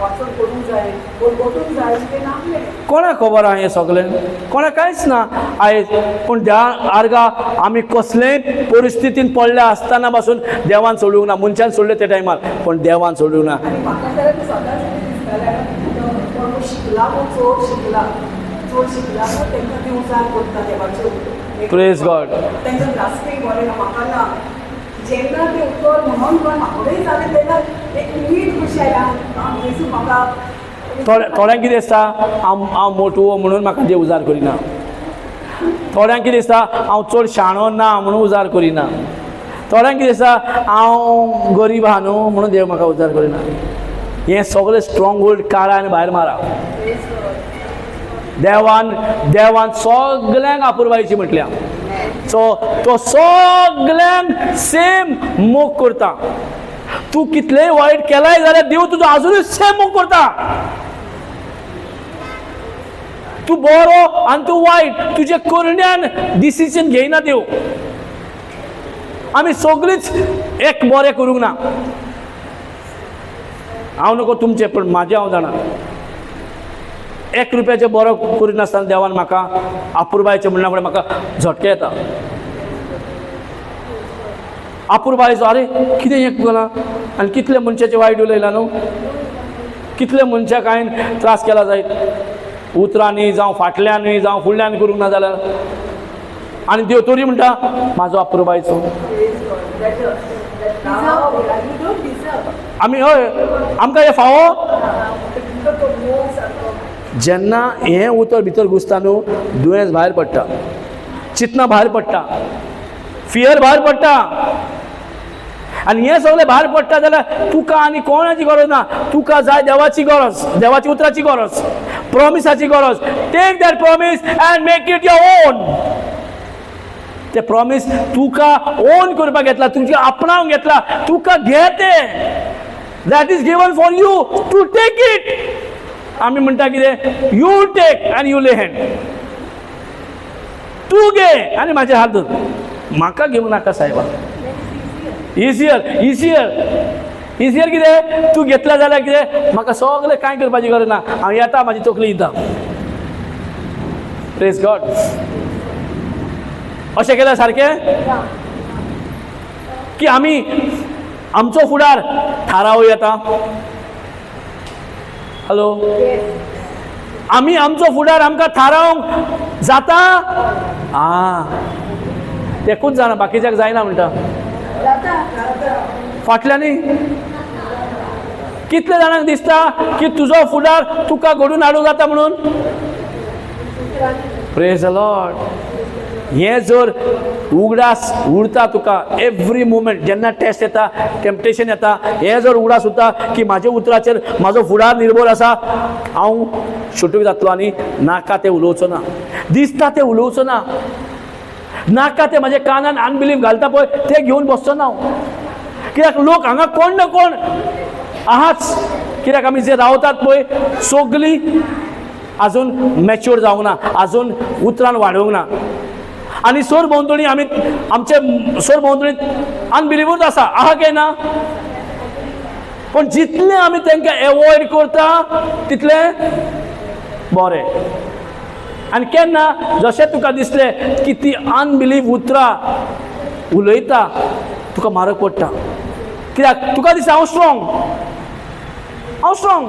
वाचन करूंक जाय, बटूंक जाय तें नासलें. कोणाक खबर आहा हें सगळें, कोणाक कांयच ना आयज. पूण देवा आर्गा आमी कसलेय परिस्थितीन पडल्या आसतना पासून देवान सोडूंक ना. मनशान सोडलें त्या टायमार, पण देवान सोडूंक ना. आनी म्हाका जाल्यार सदांच दिसतालें कोण शिकला चड शिकला तेंकां ती उजार करता देवाचें. Praise God. तेंकां जास्तय बरें ना, म्हाका ना. जेन्ना तें उतर म्हणून पण म्हाकोय जालें तेन्ना एक नीट कशें आयलां जेजू म्हाका. थोड्यांक कितें दिसता हांव मोठो म्हणून म्हाका देव उजार करिना. थोड्यांक कितें दिसता हांव चड शाणो ना म्हणून उजार करिना. थोड्यांक कितें दिसता हांव गरीब आहा न्हू म्हणून देव म्हाका उजार करिना. हें सगळें स्ट्रॉंग होल्ड काडा आनी भायर मारा. देवान सगळ्यांक आपुरबायेची म्हटल्या. सो तो सगळ्यांक सेम मोग करता. तूं कितलेंय वायट केलाय जाल्यार देव तुजो आजुनूय सेम मोग करता. तू बरो आणि तू वाईट तुझे करण्यान डिसिजन घेयना देव. आम्ही सगळीच एक बरें करूंक ना. हांव नको तुमचे पण माझे हांव जाणा. 1 रुपयाचे बरो करिनासतना देवान म्हाका अपुरबायेचे म्हणना फुडें म्हाका झटके येता. अपुरबायेचो अरे कितें हें केलां आनी कितले मनशाचे वायट उलयला न्हू. कितले मनशाक हांवें त्रास केला जायत. उतरांनी जावं फाटल्यानूय जावं फुडल्यान करूंक ना जाल्यार आनी देव तरी म्हणटा म्हाजो अपुरबायचो. आमी हय आमकां हें फावो. जेन्ना हें उतर भितर घुसता न्हू दुयेंस भायर पडटा, चिंतना भायर पडटा, फियर भायर पडटा. आनी हें सगळें भायर पडटा जाल्यार तुका आनी कोणाची गरज ना. तुका जाय देवाची गरज, देवाची उतराची गरज, प्रॉमिसाची गरज. Take that promise and make it your own. ते प्रॉमिस तुका ओन करपाक घेतला, तुमचे आपणावंक घेतला. तुका घे ते. That is given for you to take it. आमी म्हणटा कितें you take and you lay hand. तू घे आनी म्हाजे हात धर. म्हाका घेवंक नाका सायबा. इजियर इजियर इजियर कितें तूं घेतला जाल्यार कितें म्हाका सगळें कांय करपाची गरज ना. हांव येता म्हाजी तकली दिता. Praise God. अशें केल्यार सारकें की आमी आमचो फुडार थारावूं येता. हॅलो. आमी आमचो फुडार आमकां थारावंक जाता. तेकूच जाणा बाकीच्याक जायना म्हणटा. फाटल्यानी कितले जाणांक दिसता की तुजो फुडार तुका घडून हाडूंक जाता म्हणून. Praise the Lord. हें जर उगडास उरता तुका एवरी मुमेंट जेन्ना टेस्ट येता टेम्पटेशन येता हें जर उगडास उरता की म्हाज्या उतराचेर म्हाजो फुडार निर्भर आसा हांव शुटूक जातलो आनी नाका तें उलोवचो ना. दिसता तें उलोवचो ना. नाका ते म्हाजे कानान अनबिलीफ घालता पळय ते घेवन बसचो ना हांव. कित्याक लोक हांगा कोण ना कोण आहाच. कित्याक आमी जे रावतात पळय सगळीं आजून मॅच्युअर जावंक ना, आजून उतरान वाडोवंक ना. आनी सोर भोंवतणी आमी आमचे सोर भोंवतणीत अनबिलिव्हूच आहा काय ना. पण जितले आमी तांकां एवॉयड करता तितले बरें. आनी केन्ना जशें तुका दिसलें की ती अनबिलीव उतरां उलयता तुका म्हारग पडटा. कित्याक तुका दिसता हांव स्ट्रॉंग, हांव स्ट्रॉंग.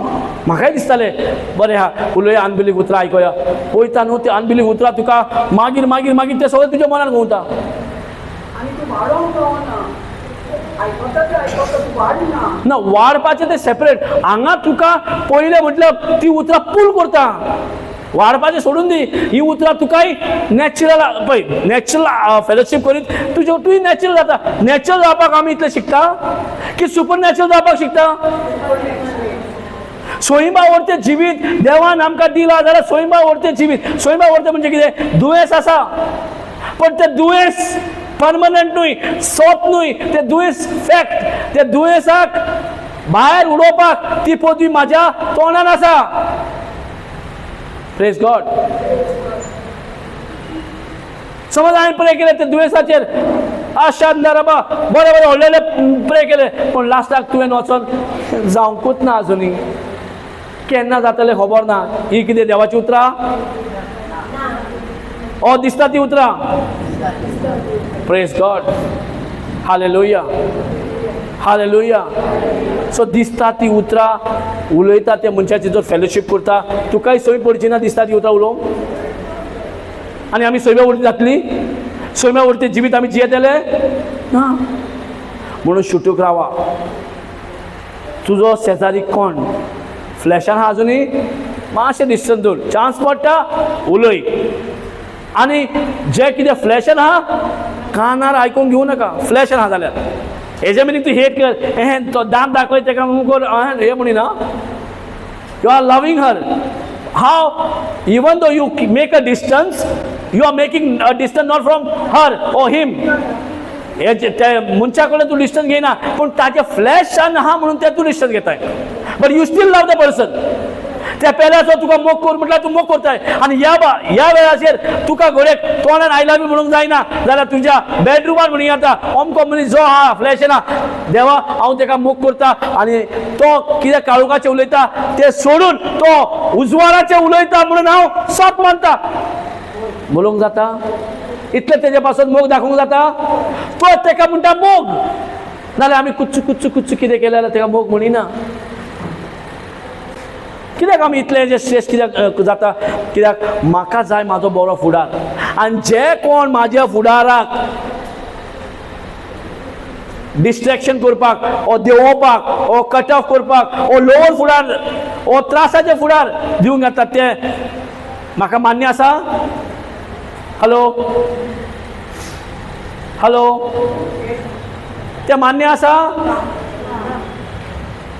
म्हाकाय दिसतालें बरें हा उलया अनबिलीव उतरां आयकया. पळयता न्हू ते अनबिलीव उतरां तुका मागीर मागीर मागीर ते सगळें तुज्या मनान घुंवता. ना वाडपाचें तें सेपरेट. हांगा तुका पयलें म्हटल्यार ती उतरां पूल करता. वाडपाचें सोडून दी. ही उतरां तुकाय नॅचरल पळय नॅचरल फेलोशिप करीत तुय नॅचरल जाता. नॅचरल जावपाक आमी इतलें शिकता की सुपर नॅचरल जावपाक शिकता. स्वयंबा व्हरतें जिवीत देवान आमकां दिला जाल्यार स्वयंबा व्हरतें जिवीत. स्वयंबा व्हरतें म्हणजे कितें दुयेंस आसा पण तें दुयेंस परमनंट न्हय, सोप न्हय. तें दुयेंस फॅक्ट. त्या दुयेंसाक भायर उडोवपाक ती पदवी म्हाज्या तोंडान आसा. Praise God. समज हांवें प्रे केलें ते दुयेंसाचेर आशांत राबा बरें बरें व्हडले प्रे केले पण लास्टाक तुवें वचोन जावंकूच ना आजुनी. केन्ना जातलें खबर ना. ही कितें देवाची उतरां ओ दिसता ती उतरां. Praise God. Hallelujah hallelujah. So दिसता ती उतरां उलयता त्या मनशाची जर फेलोशीप करता तुकाय संवय पडची ना दिसता ती उतरां उलोवंक. आनी आमी सैम्या उरती जातली. सैम्या उरती जिवीत आमी जियेतले ना. म्हणून शुटूक रावा. तुजो शेजारी कोण फ्लॅशान आहा अजुनी मातशें डिस्टन्स दवर. चान्स पडटा उलय. आनी जे कितें फ्लॅशान आहा कानार आयकूंक घेवं नाका. फ्लॅशान आहा जाल्यार हेजे मिनींग तूं हेट कर हें तो दांत दाखय तेका कर हें म्हणिना. You are loving her. How even though you make a distance you are making a distance not from her or him. हे मनशा कडेन तूं डिस्टन्स घेयना पण ताचे फ्लॅशान आहा म्हणून ते तूं डिस्टन्स घेताय. But you steel love the person. त्या पेल्याचो तुका मोग कर म्हटल्यार तूं मोग करताय आनी ह्या वेळाचेर तुका घोड्याक तोंडान आय लव्ह यू म्हणूंक जायना जाल्यार तुज्या बेडरुमान म्हणून येता अमको मनीस जो हा फ्लॅश ना देवा हांव ताका मोग करता आनी तो कितें काळुकाचें उलयता तें सोडून तो उजवाडाचें उलयता म्हणून हांव सत मानता म्हणूंक जाता इतलें तेजे पासून मोग दाखोवंक जाता तो ताका म्हणटा मोग नाल्यार आमी कुच्चू कुच्चू कुच्चू कितें केलें जाल्यार ताका मोग म्हणिना कित्याक आमी इतलें जे स्ट्रेस कित्याक जाता कित्याक म्हाका जाय म्हाजो बरो फुडार आनी जे कोण म्हाज्या फुडाराक डिस्ट्रॅक्शन करपाक ओ देंवोवपाक ओ कट ऑफ करपाक ओ लोवर फुडार ओ त्रासाचे फुडार दिवंक येतात ते म्हाका मान्य आसा हॅलो हॅलो ते मान्य आसा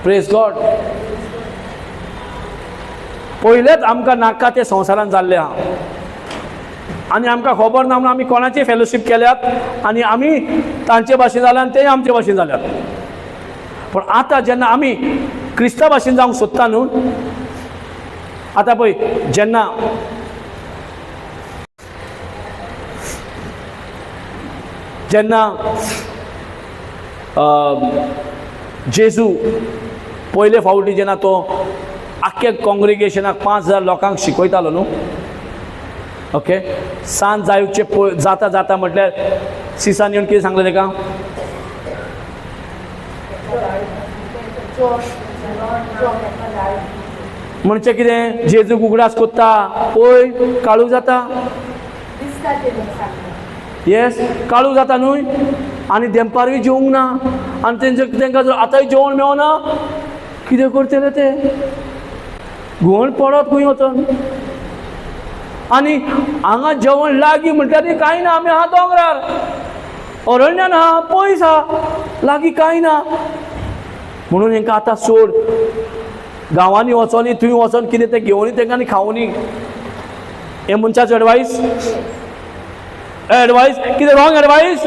प्रेज गॉड पयलेच आमकां नाका ते संवसारान जाल्ले आहा आनी आमकां खबर ना म्हणून आमी कोणाची फेलोशीप केल्यात आनी आमी तांचे भाशेन जाल्या आनी ते आमचे भाशेन जाल्यात पण आतां जेन्ना आमी क्रिस्तांव भाशेन जावंक सोदता न्हू आतां पळय जेन्ना जेजू पयले फावटी जेन्ना तो आख्खे कॉंग्रिगेशनाक 5000 लोकांक शिकयतालो न्हू ओके सांज जावचे जाता जाता म्हटल्यार सिसान येवन कितें सांगलें ताका म्हणजे कितें जेजूक उगडास कोत्ता पळय काळू जाता येस काळू जाता न्हू आनी देंपारूय जेवंक ना आनी तांकां जर आतांय जेवण मेळना कितें करतले ते घुवण पडत खंय वचून आनी हांगा जेवण लागीं म्हटल्यार कांय ना आमी आहा दोंगरार अरण्यान आहा पयस आहा लागीं कांय ना म्हणून हांकां आतां सोड गांवांनी वचोनी थंय वचोन कितें तें घेवनी तांकां खावनी हे मनशाचो एडवायस कितें wrong advice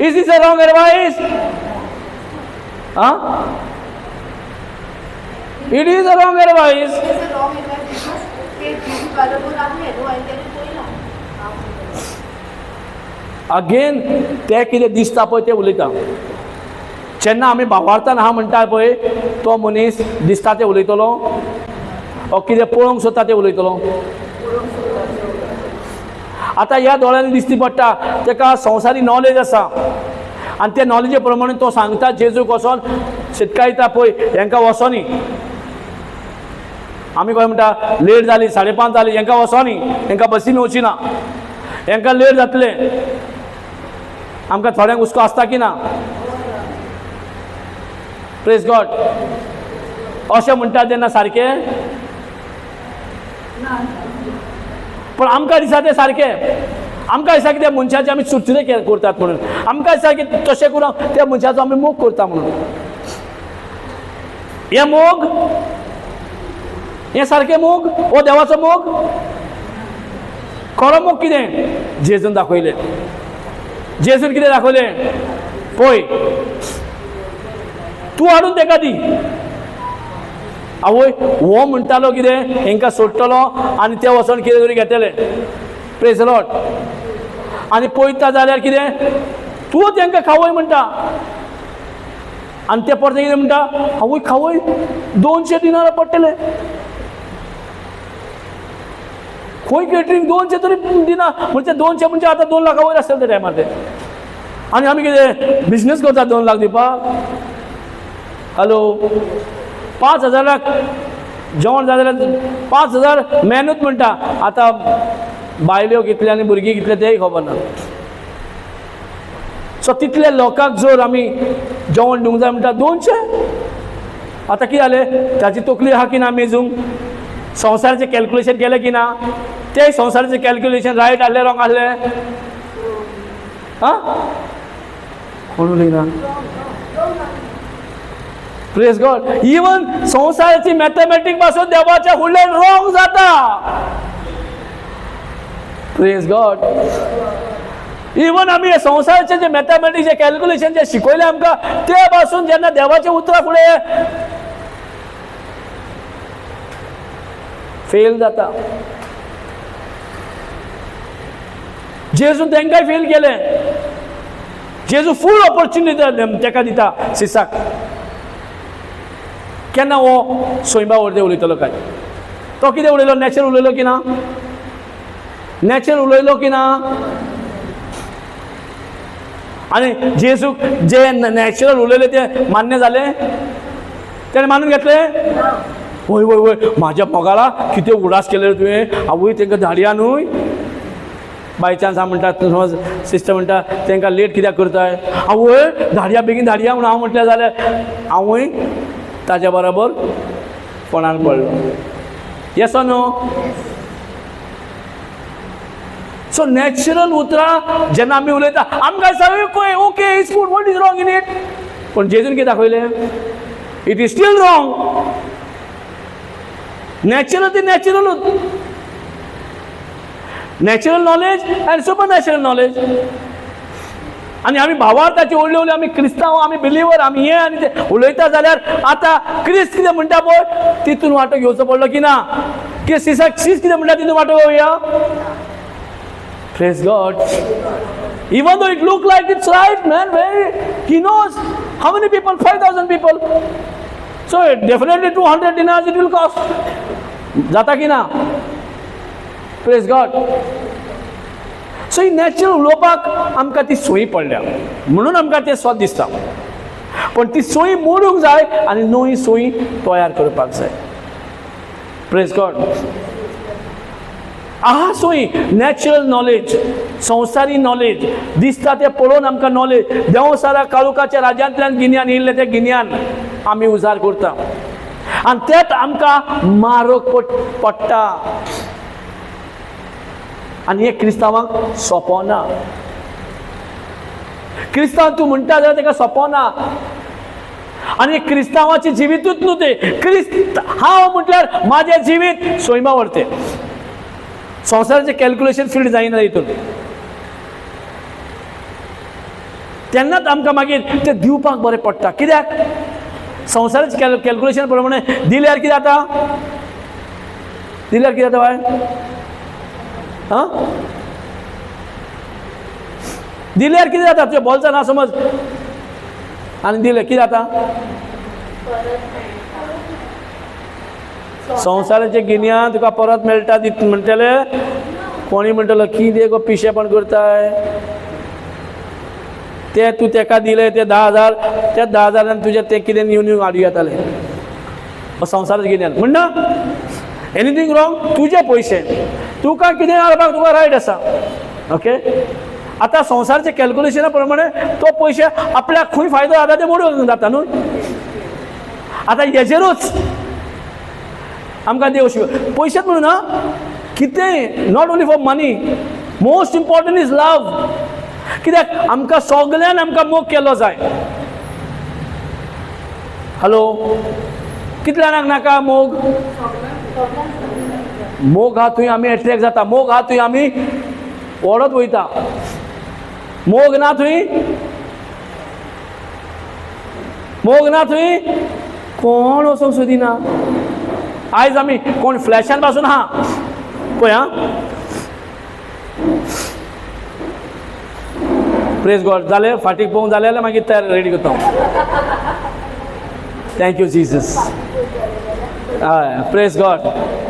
is this a wrong advice it is a wrong advice again ते कितें दिसता पळय ते उलयता जेन्ना आमी भावार्थान आहा म्हणटा पळय तो मनीस दिसता ते उलयतलो ओ कितें पळोवंक सोदता ते उलयतलो आतां ह्या दोळ्यांनी दिसती पडटा ताका संवसारी नॉलेज आसा आनी त्या नॉलेजी प्रमाणे तो सांगता जेजूक वचोन शिटकायता पळय हांकां वचोनी आमी खंय म्हणटा लेट जाली 5:30 जाली हांकां वचोनी हांकां बसीन वची ना हांकां लेट जातले आमकां थोड्यांक हुस्को आसता की ना प्रेज गॉड अशें म्हणटा तेन्ना सारकें पण आमकां दिसता तें सारकें आमकां दिसता की त्या मनशाचे आमी चुरचुरे करतात म्हणून आमकां दिसता की तशें करून त्या मनशाचो आमी मोग करता म्हणून हे मोग हे सारकें मोग हो देवाचो मोग खरो मोग कितें जेजून दाखयलें जेजून कितें दाखयलें पळय तूं हाडून ताका दी आवय हो म्हणटालो कितें हांकां सोडटलो आनी ते वचोन कितें तरी घेतले प्रेज लॉर्ड आनी पळयता जाल्यार कितें तूं तांकां खावय म्हणटा आनी ते परते कितें म्हणटा आवय खावय 200 दिनार पडटले खंय केटरींग 200 तरी दिना म्हणजे 200 म्हणजे आतां 2 लाखा वयर आसतले त्या टायमार ते आनी आमी कितें बिजनेस करता 2 लाख दिवपाक हॅलो 5000 जेवण जाय जाल्यार 5000 मेहनत म्हणटा आतां बायल्यो कितले आनी भुरगीं कितले तेय खबर ना सो तितले लोकांक जर आमी जेवण दिवंक जाय म्हणटा 200 आतां कितें जालें ताची तकली आहा की ना मेजूंक संवसाराचें कॅल्क्युलेशन केलें की ना ते संवसाराचें कॅल्क्युलेशन रायट आहलें रॉंग आहलें कोण उलयना प्रेज गॉड इवन संवसाराची मॅथमॅटिक पासून देवाच्या फुडल्यान रॉंग जाता प्रेज गॉड इवन आमी हे संवसाराचे जे मॅथमॅटिक्स जे कॅल्क्युलेशन जे शिकयलें आमकां ते पासून जेन्ना देवाच्या उतरा फुडें फेल जाता. जेजून तांकांय फेल केले. जेजू फूल ऑपॉर्च्युनिटी ताका दिता सिसाक. केन्ना हो सोयबा वरते उलयतलो काय? तो कितें उलयलो? नॅचरल उलयलो की ना? नॅचरल उलयलो की ना? आनी जेजूक जे नॅचरल उलयले ते मान्य जाले? त्याने मानून घेतले? वय वय वय म्हाज्या मोगाला कितें उडास केले तुवें. आवय तांकां धाडया न्हय. बाय चान्स हांव म्हणटा, समज सिस्टर म्हणटा तांकां लेट कित्याक करताय? आवय धाडया, बेगीन धाडया म्हणून हांव म्हटलें जाल्यार हांवूय ताच्या बरोबर फोंडान पडलो. Yes or no? So natural उतरां जेन्ना आमी उलयता आमकां सगळें okay it's good, what is wrong in it? पूण जेजून कितें दाखयलें? It is still wrong. Natural ती नॅचरलूच. Natural knowledge and supernatural knowledge. आनी आमी भावार्थाची व्हडली व्हडली आमी क्रिस्तांव, आमी बिलिवर, आमी हे आनी ते उलयता जाल्यार आतां क्रिस्त कितें म्हणटा पळय तितून वांटो घेवचो पडलो की ना? की सिसाक सीस कितें म्हणटा तितून वांटो घेवया? Praise God. Even though it look like it's right, man, he knows how many people? 5,000 people. So definitely 200 dinars it will cost. Jata ki na? Praise God. So he natural उलोवपाक आमकां ती सोयी पडल्या म्हणून आमकां तें स्वत दिसता. पण ती सोयी मोडूंक जाय आनी नवी सोयी तयार करपाक जाय. Praise God. आहा सोयी नॅचरल नॉलेज, संवसारी नॉलेज दिसता तें पळोवन आमकां नॉलेज. देंवसारा काळुकाच्या राज्यांतल्यान गिन्यान येयल्लें तें गिन्यान आमी उजार करता आनी तेंच आमकां मारूंक पडटा. आनी हे क्रिस्तांवांक सोंपो ना. क्रिस्तांव तूं म्हणटा जाल्यार ताका सोंपो ना. आनी क्रिस्तांवाचें जिवीतूच न्हू तें. क्रिस्त हांव म्हटल्यार म्हाजें जिवीत सोयमा व्हरते. संवसाराचें कॅल्क्युलेशन फील्ड जायना हितून. तेन्नाच आमकां मागीर तें दिवपाक बरें पडटा. कित्याक? संवसाराचें कॅल्क्युलेशन प्रमाणे दिल्यार कितें जाता? दिल्यार कितें जाता बाय? हां दिल्यार कितें जाता? तुजें बोल्सां ना समज आनी दिलें कितें जाता? संवसाराचें गिन्यान तुका परत मेळटा म्हणटले. कोणी म्हणटलो कितें गो पिशेपण करताय? ते तूं ताका दिले ते 10,000, त्या 10,000 तुजें तें कितें न्यू न्यू हाडूं येतालें. संवसाराचें गिन्यान म्हणना एनीथींग रॉंग. तुजे पयशे तुका कितें हाडपाक तुका रायट आसा. ओके. आतां संवसाराचें कॅल्क्युलेशना प्रमाणे तो पयशे आपल्याक खंय फायदो जाता ते मोडूंक जाता न्हू. आतां हेजेरूच आमकां देव शिव पयशेच म्हणून ना कितें not only for money. Most important is love. कित्याक आमकां सगळ्यान आमकां मोग केलो जाय. हॅलो कितल्यांक नाका मोग? मोग हा थंय आमी एट्रॅक्ट जाता. मोग हा थंय आमी ओडत वयता. मोग ना थंय, मोग ना थंय कोण वचोंक सोदिना. आयज आमी कोण फ्लॅशान पासून हा पळय. हां प्रेज गॉड. जालें फाटीक पळोवंक जालें जाल्यार मागीर तयार रेडी करता. Thank you Jesus. हय प्रेज गॉड.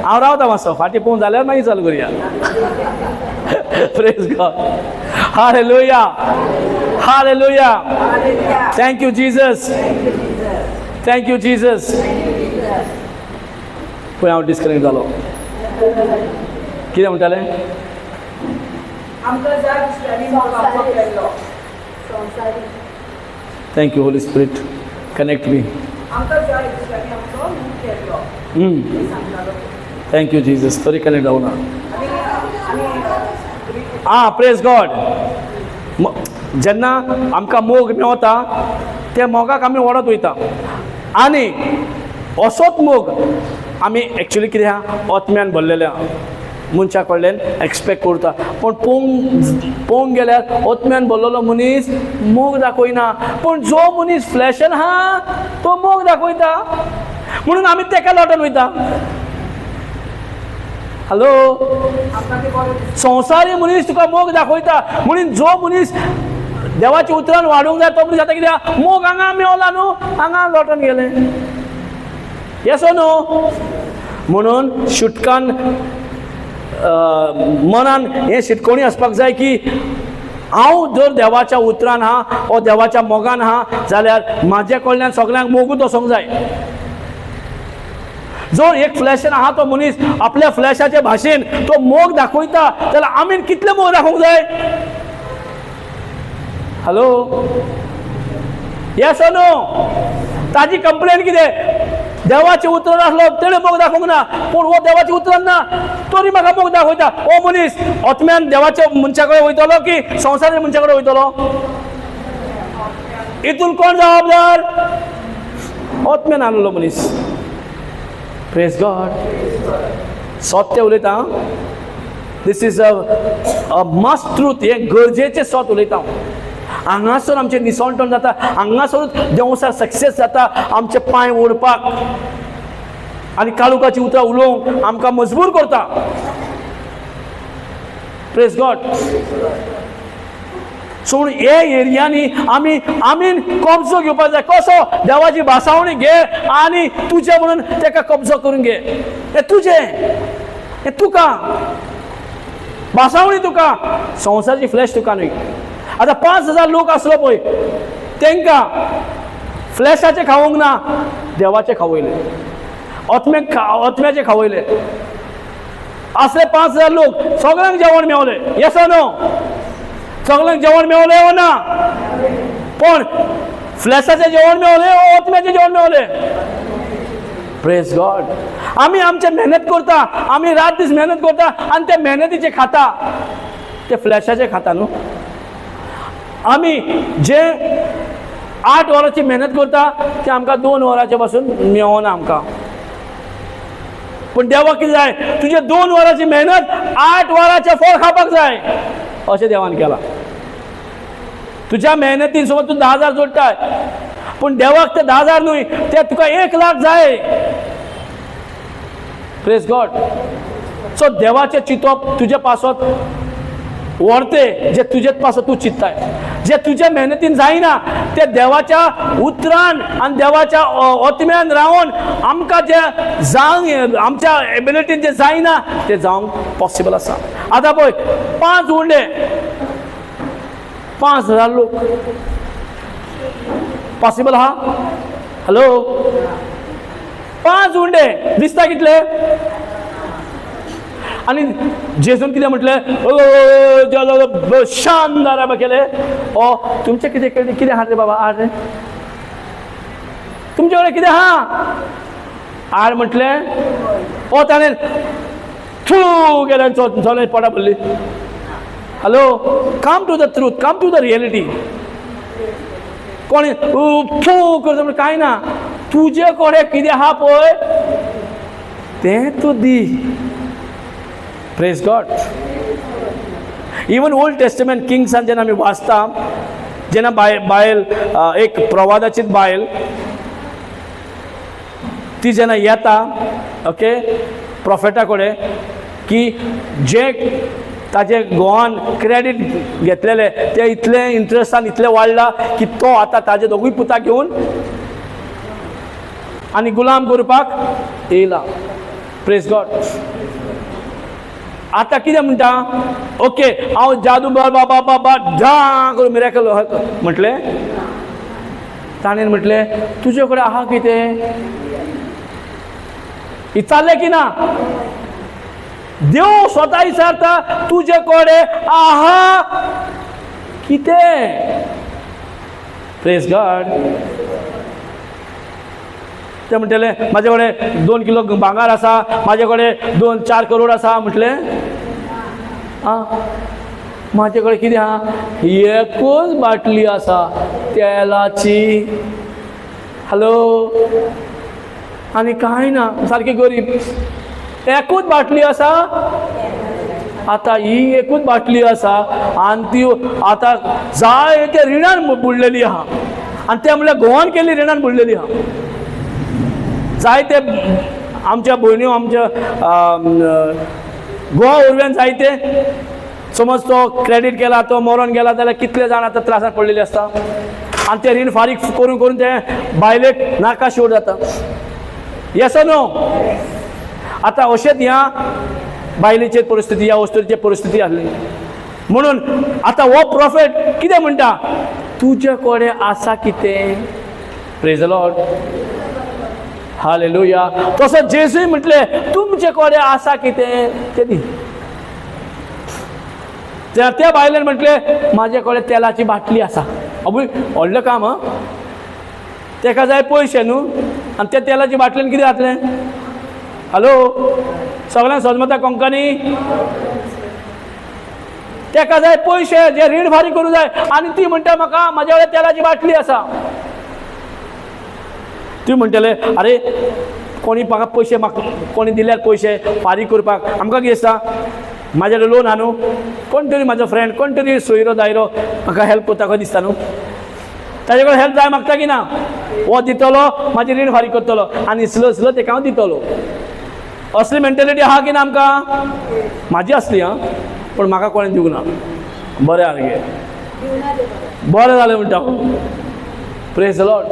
हांव रावता मातसो. फाटीं पळोवंक जाल्यार मागीर चालू करुया. Praise God. Hallelujah. Hallelujah. Thank you Jesus. Thank you Jesus. पळय हांव डिस्कनेक्ट जालो. कितें म्हणटालें? Thank you Holy spirit. Connect me. Thank you Jesus. तरी कनेक्ट जावना. आं प्रेज गॉड. जेन्ना आमकां मोग मेवता त्या मोगाक आमी ओडत वयता आनी असोच मोग आमी एक्चुली कितें आहा आत्म्यान भरलेल्या मनशा कडल्यान एक्सपेक्ट करता. पण पळोवंक गेल्यार आत्म्यान भरलेलो मनीस मोग दाखयना. पण जो मनीस फ्लॅशान आहा तो मोग दाखयता. म्हणून आमी तेका लोटन वयता. हॅलो, आमकां ते बरें दिसता. संवसारी मनीस तुका मोग दाखयता, म्हणून जो मनीस देवाच्या उतरान वाडूंक जाय तो मनीस जाता कित्याक मोग हांगा मेवला न्हू, हांगा लोटून गेले. Yes or no? म्हणून शुटकान मनान हे शिटकोणी असपाक जाय की हांव जर देवाच्या उतरान आहा वा देवाच्या मोगान आहा जाल्यार म्हाजे कडल्यान सगळ्यांक मोगूच वचोंक जाय. जो एक फ्लॅशान आहा तो मनीस आपल्या फ्लॅशाच्या भाशेन तो मोग दाखयता जाल्यार आमी कितले मोग दाखोवंक जाय? Hello, yes or no? ताजी कंप्लेन कितें? देवाचे उतर आसलो तेणे मोग दाखोवंक ना, पूण हो देवाचे उतरान ना तरी म्हाका मोग दाखयता. हो मनीस आत्म्यान देवाच्या मनशा कडेन वयतलो की संवसारी मनशा कडेन वयतलो? हितून कोण जबाबदार? आत्म्यान आसलेलो मनीस. Praise God. सत्य उलयता. दिस इज अ मस्ट ट्रूथ. हे गरजेचें सत उलयता. हांगासर आमचें निसवणपण जाता, हांगासरूच देवसार सक्सेस जाता आमचे पांय ओडपाक आनी काळुकाची उतरां उलोवंक आमकां मजबूर करता. Praise God. सो हे एरियांनी आमी कब्जो घेवपाक जाय. कसो? देवाची भासावणी घे आनी तुजें म्हणून तेका कब्जो करून घे. हें तुजें, हें तुका. भासावणी तुका, संवसाराची फ्लॅश तुका न्हय. आता 5,000 लोक असलो पळय तेंकां फ्लॅशाचे खावंक ना, देवाचे खावयले, आत्म्याचे खावयले. असले 5,000 लोक सगळ्यांक जेवण मेवले. Yes or no? सगळ्यांक जेवण मेवले वा ना? पण फ्लॅशाचे जेवण मेवले वा आत्म्याचे जेवण मेवले? Praise God. आमी आमचे मेहनत करता, आमी रात दीस मेहनत करता आनी ते मेहनतीचे खाता, ते फ्लॅशाचे खाता न्हू. आमी जे 8 वरांची मेहनत करता ते आमकां 2 वरांचे पासून मेवना आमकां. पूण देवाक कितें जाय? तुजे 2 वरांची मेहनत 8 वरांचें फळ खावपाक जाय अशें देवान केलां. तुज्या मेहनतीन समज तूं 10,000 जोडटाय पूण देवाक ते 10,000 न्हय, ते तुका 1,00,000 जाय. Praise God. सो देवाचें चिंतप तुजे पासत व्हरते जे तुजेच पासत तूं चिंतताय, जे तुज्या मेहनतीन जायना ते देवाच्या उतरान आनी देवाच्या आत्म्यान रावन आमकां जे जावंक आमच्या एबिलिटीन जे जायना ते जावंक पॉसिबल आसा. आतां पळय 5 उंडे 5,000 लोक पॉसिबल आहा? हॅलो, 5 उंडे दिसता कितले? आणि जेजून कितें म्हटलें? शानदार बाबा केले. ओ तुमचे कितें कितें आहा रे बाबा? आड रे तुमचे कडेन कितें आहा? आड म्हटलें. ओ ताणें थू गेले चोले पोटा पडली. Hello, come to the truth, come to the reality. कोणी थू करता म्हणजे कांय ना. तुजे कडेन कितें आहा पळय तें तूं दी. Praise God. Even Old Testament किंग्सान जेन्ना आमी वाचता, जेन्ना बायल एक प्रवादाची बायल ती जेन्ना येता ओके प्रॉफेटा कडेन की जे ताजे गोवान क्रेडीट घेतलेले ते इतले इंट्रस्टान इतले वाडला की तो आतां ताजे दोगूय पुताक घेवन आनी गुलाम करपाक येयला. Praise God. आता कितें म्हणटा? ओके हांव जादू बाबा बाबा धा करून मिरेकल म्हटलें. ताणें म्हटलें तुजे कडेन आहा कितें? विचारलें की ना? देव स्वता विचारता तुजे कडेन आहा कितें? Praise God. ते म्हणटले म्हाजे कडेन 2 किलो भांगार आसा, म्हाजे कडेन 2-4 करोड आसा. म्हटलें आं म्हाजे कडेन कितें आहा? एकूच बाटली आसा तेलाची. हॅलो, आनी कांय ना, सारकी गरीब. एकूच बाटली आसा. आतां ही एकूच बाटली आसा आनी ती आतां जाय ते रिणान बुडलेली आहा आनी ते म्हणल्यार गोवान केल्ली रिणान बुडलेली आहा. जायते आमच्या भयण्यो आमच्या गोवा उरव्यान जायते समज तो क्रेडीट केला तो मरोन गेला जाल्यार कितले जाण आतां त्रासात पडलेले आसता आनी ते रीण फारीक करून करून ते बायलेक नाका शेवट जाता. Yes or no? आतां अशेंच ह्या बायलेची परिस्थिती ह्या वस्तूची परिस्थिती आसली म्हणून आतां हो प्रॉफेट कितें म्हणटा, तुजे कडेन आसा कितें? Praise the Lord, hallelujah. तसो जेजूय म्हटले तुमचे कडेन आसा कितें तें दी. त्या बायलेन म्हटले म्हाजे कडेन तेलाची बाटली आसा. अबूय व्हडलें काम हा. तेका जाय पयशे न्हू आनी त्या तेलाची बाटलेन कितें जातलें? हॅलो, सगळ्यांक समजता कोंकणी? तेका जाय पयशे जे रीण फारीक करूं जाय आनी ती म्हणटा म्हाका म्हाजे कडेन तेलाची बाटली आसा. ती म्हणटले अरे कोणी म्हाका पयशे म्हाका कोणी दिल्यार पयशे फारीक करपाक आमकां कितें दिसता म्हाजे कडेन लोन आहा न्हू, कोण तरी म्हाजो फ्रेंड कोण तरी सोयरो दायरो म्हाका हेल्प करता कशें दिसता न्हू. ताजे कडेन हेल्प जाय मागता की ना? हो दितलो म्हाजी रीण फारीक करतलो आनी इसलो इसलो तेका हांव दितलो. असली मेंटेलिटी आहा की ना आमकां? म्हाजी असली हां, पूण म्हाका कोणें दिवंक ना. बरें जालें गे, बरें जालें म्हणटा. Praise the Lord,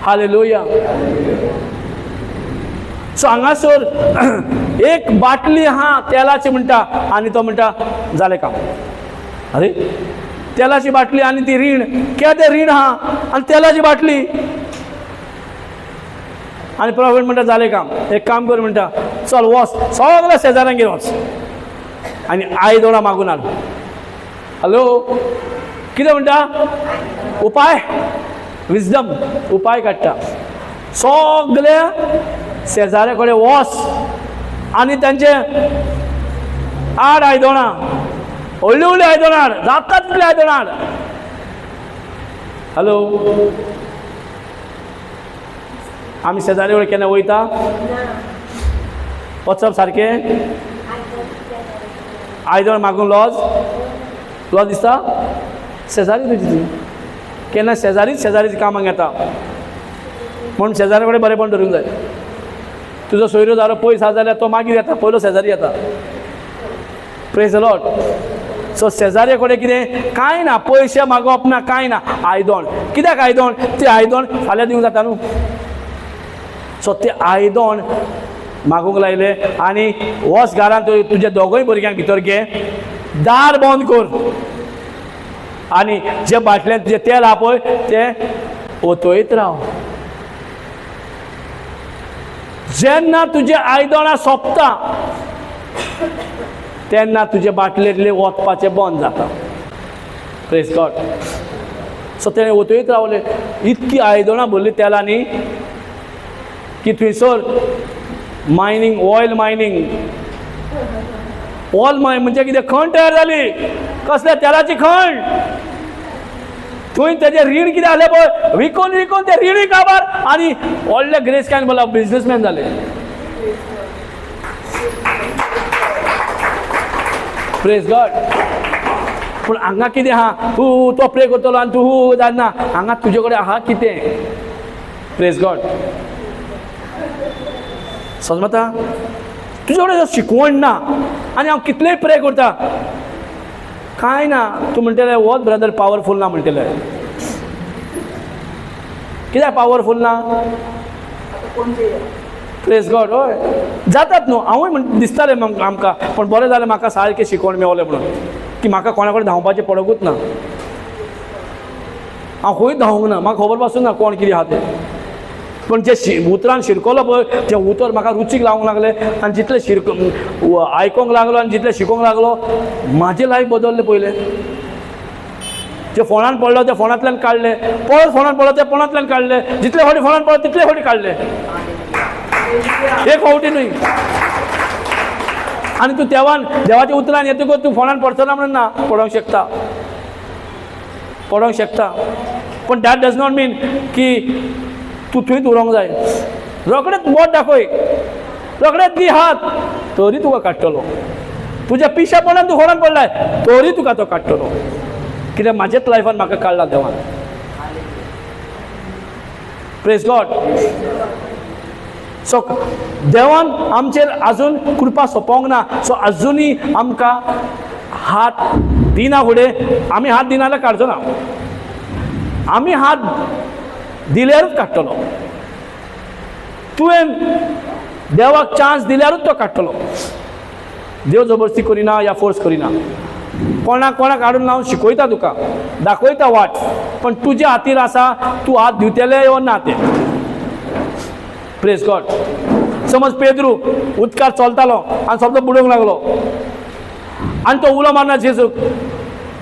hallelujah. So हांगासर एक बाटली आहा तेलाची म्हणटा आनी तो म्हणटा जालें काम. अरे तेलाची बाटली आनी ती रीण केदें रीण आहा आनी तेलाची बाटली आनी प्रॉफिट म्हणटा जालें काम. एक काम कर म्हणटा चल वच सगळ्या शेजाऱ्यांगेर वच आनी आयदोणां मागून हाड. हॅलो, कितें म्हणटा? उपाय, विजडम, उपाय काडटा. सगळ्या शेजाऱ्या कडेन वच आनी तांचे हाड आयदोणां, व्हडलीं व्हडलीं आयदोणां हाड, जाता तितलीं आयदोणां हाड. हॅलो, आमी शेजारी कडेन केन्ना वयता? वचप सारकें? आयदोण मागून लॉज दिसता? शेजारी तुजी ती केन्ना शेजारीच कामाक येता म्हणून शेजाऱ्या कडेन बरेपण धरूंक जाय. तुजो सोयरो जालो पयस आसा जाल्यार तो मागीर येता, पयलो शेजारी येता. Praise the Lord. सो शेजाऱ्या कडेन कितें कांय ना, पयशे मागप ना, कांय ना, आयदोण. कित्याक आयदोण? ती आयदोण फाल्यां दिवंक जाता न्हू. सो ते आयदोण मागूंक लायले आनी वच घरांत तुज्या दोगूय भुरग्यांक भितर घे, दार बंद कर आनी जे बाटल्यान तुजें तेल आहा पळय तें ओतयत राव. जेन्ना तुजे आयदोणां सोंपता तेन्ना तुजे बाटलेंतले वचपाचें बंद जाता. Praise God. सो तेणें ओतयत रावले. इतकी आयदोणां भरली तेलांनी की थंयसर मायनींग, ऑयल मायनींग म्हणजे कितें खण तयार जाली. कसल्या तेलाची खण. थंय तेजें रीण कितें जालें पळय, विकून विकून ते रीणय काबार आनी व्हडले ग्रेस कॅन बोला बिजनेसमॅन जाले. Praise God. पूण हांगा कितें आहा? तो प्रे करतलो आनी तूं जायना. हांगा तुजे कडेन आहा कितें? Praise God. समजता? तुजे कडेन शिकवण ना आनी हांव कितलेय प्रे करता, कांय ना. तूं म्हणटलें वच ब्रदर पावरफूल ना म्हणटलें. कित्याक पावरफूल ना? Praise God. हय जातात न्हू. हांवूय दिसतालें आमकां, पूण बरें जालें म्हाका सारकें शिकवण मेवलें म्हणून की म्हाका कोणा कडेन धांवपाचें पडोंकूच ना. हांव खंयूच धांवूंक ना, म्हाका खबर पासून ना कोण कितें आहा तें. पूण जे उतरान शिरकलो पळय तें उतर म्हाका रुचीक लावंक लागलें आनी जितलें आयकोंक लागलो आनी जितलें शिकोंक लागलो म्हाजें लायफ बदललें. पयलें जे फोनान पडलो ते फोनांतल्यान काडले, परत फोनान पडलो ते फोनांतल्यान काडले, जितले फावटी फोनान पडलो तितले फावटी काडले, एक फावटी न्हय. आनी तूं देवाच्या उतरान येतकच तूं फोनान पडचो ना म्हणून ना, पडोंक शकता. पूण दॅट डज नॉट मीन की तूं थंयच उरोंक जाय. रोखडेंच बोट दाखय, रोखडेंच दी हात, तरी तुका काडटलो. तुज्या पिशेपणान तूं फोनान पडलाय तरी तुका तो काडटलो. कित्याक म्हाजेच लायफान म्हाका काडला देवान. Praise God. सो देवान आमचेर अजून कृपा सोंपोंक ना. सो अजुनूय आमकां हात दिना फुडें आमी हात दिना जाल्यार काडचो ना. आमी हात दिल्यारूच काडटलो. तुवें देवाक चान्स दिल्यारूच तो काडटलो. देव जबरदस्ती करिना या फोर्स करिना. कोणाक हाडून लावन शिकयता, तुका दाखयता वाट, पण तुज्या हातीर आसा तूं हात दिवतले वा ना ते. Praise God. समज पेद्रू उदकार चलतालो आनी सोमतो बुडोवंक लागलो आनी तो उलो मारना जेजूक.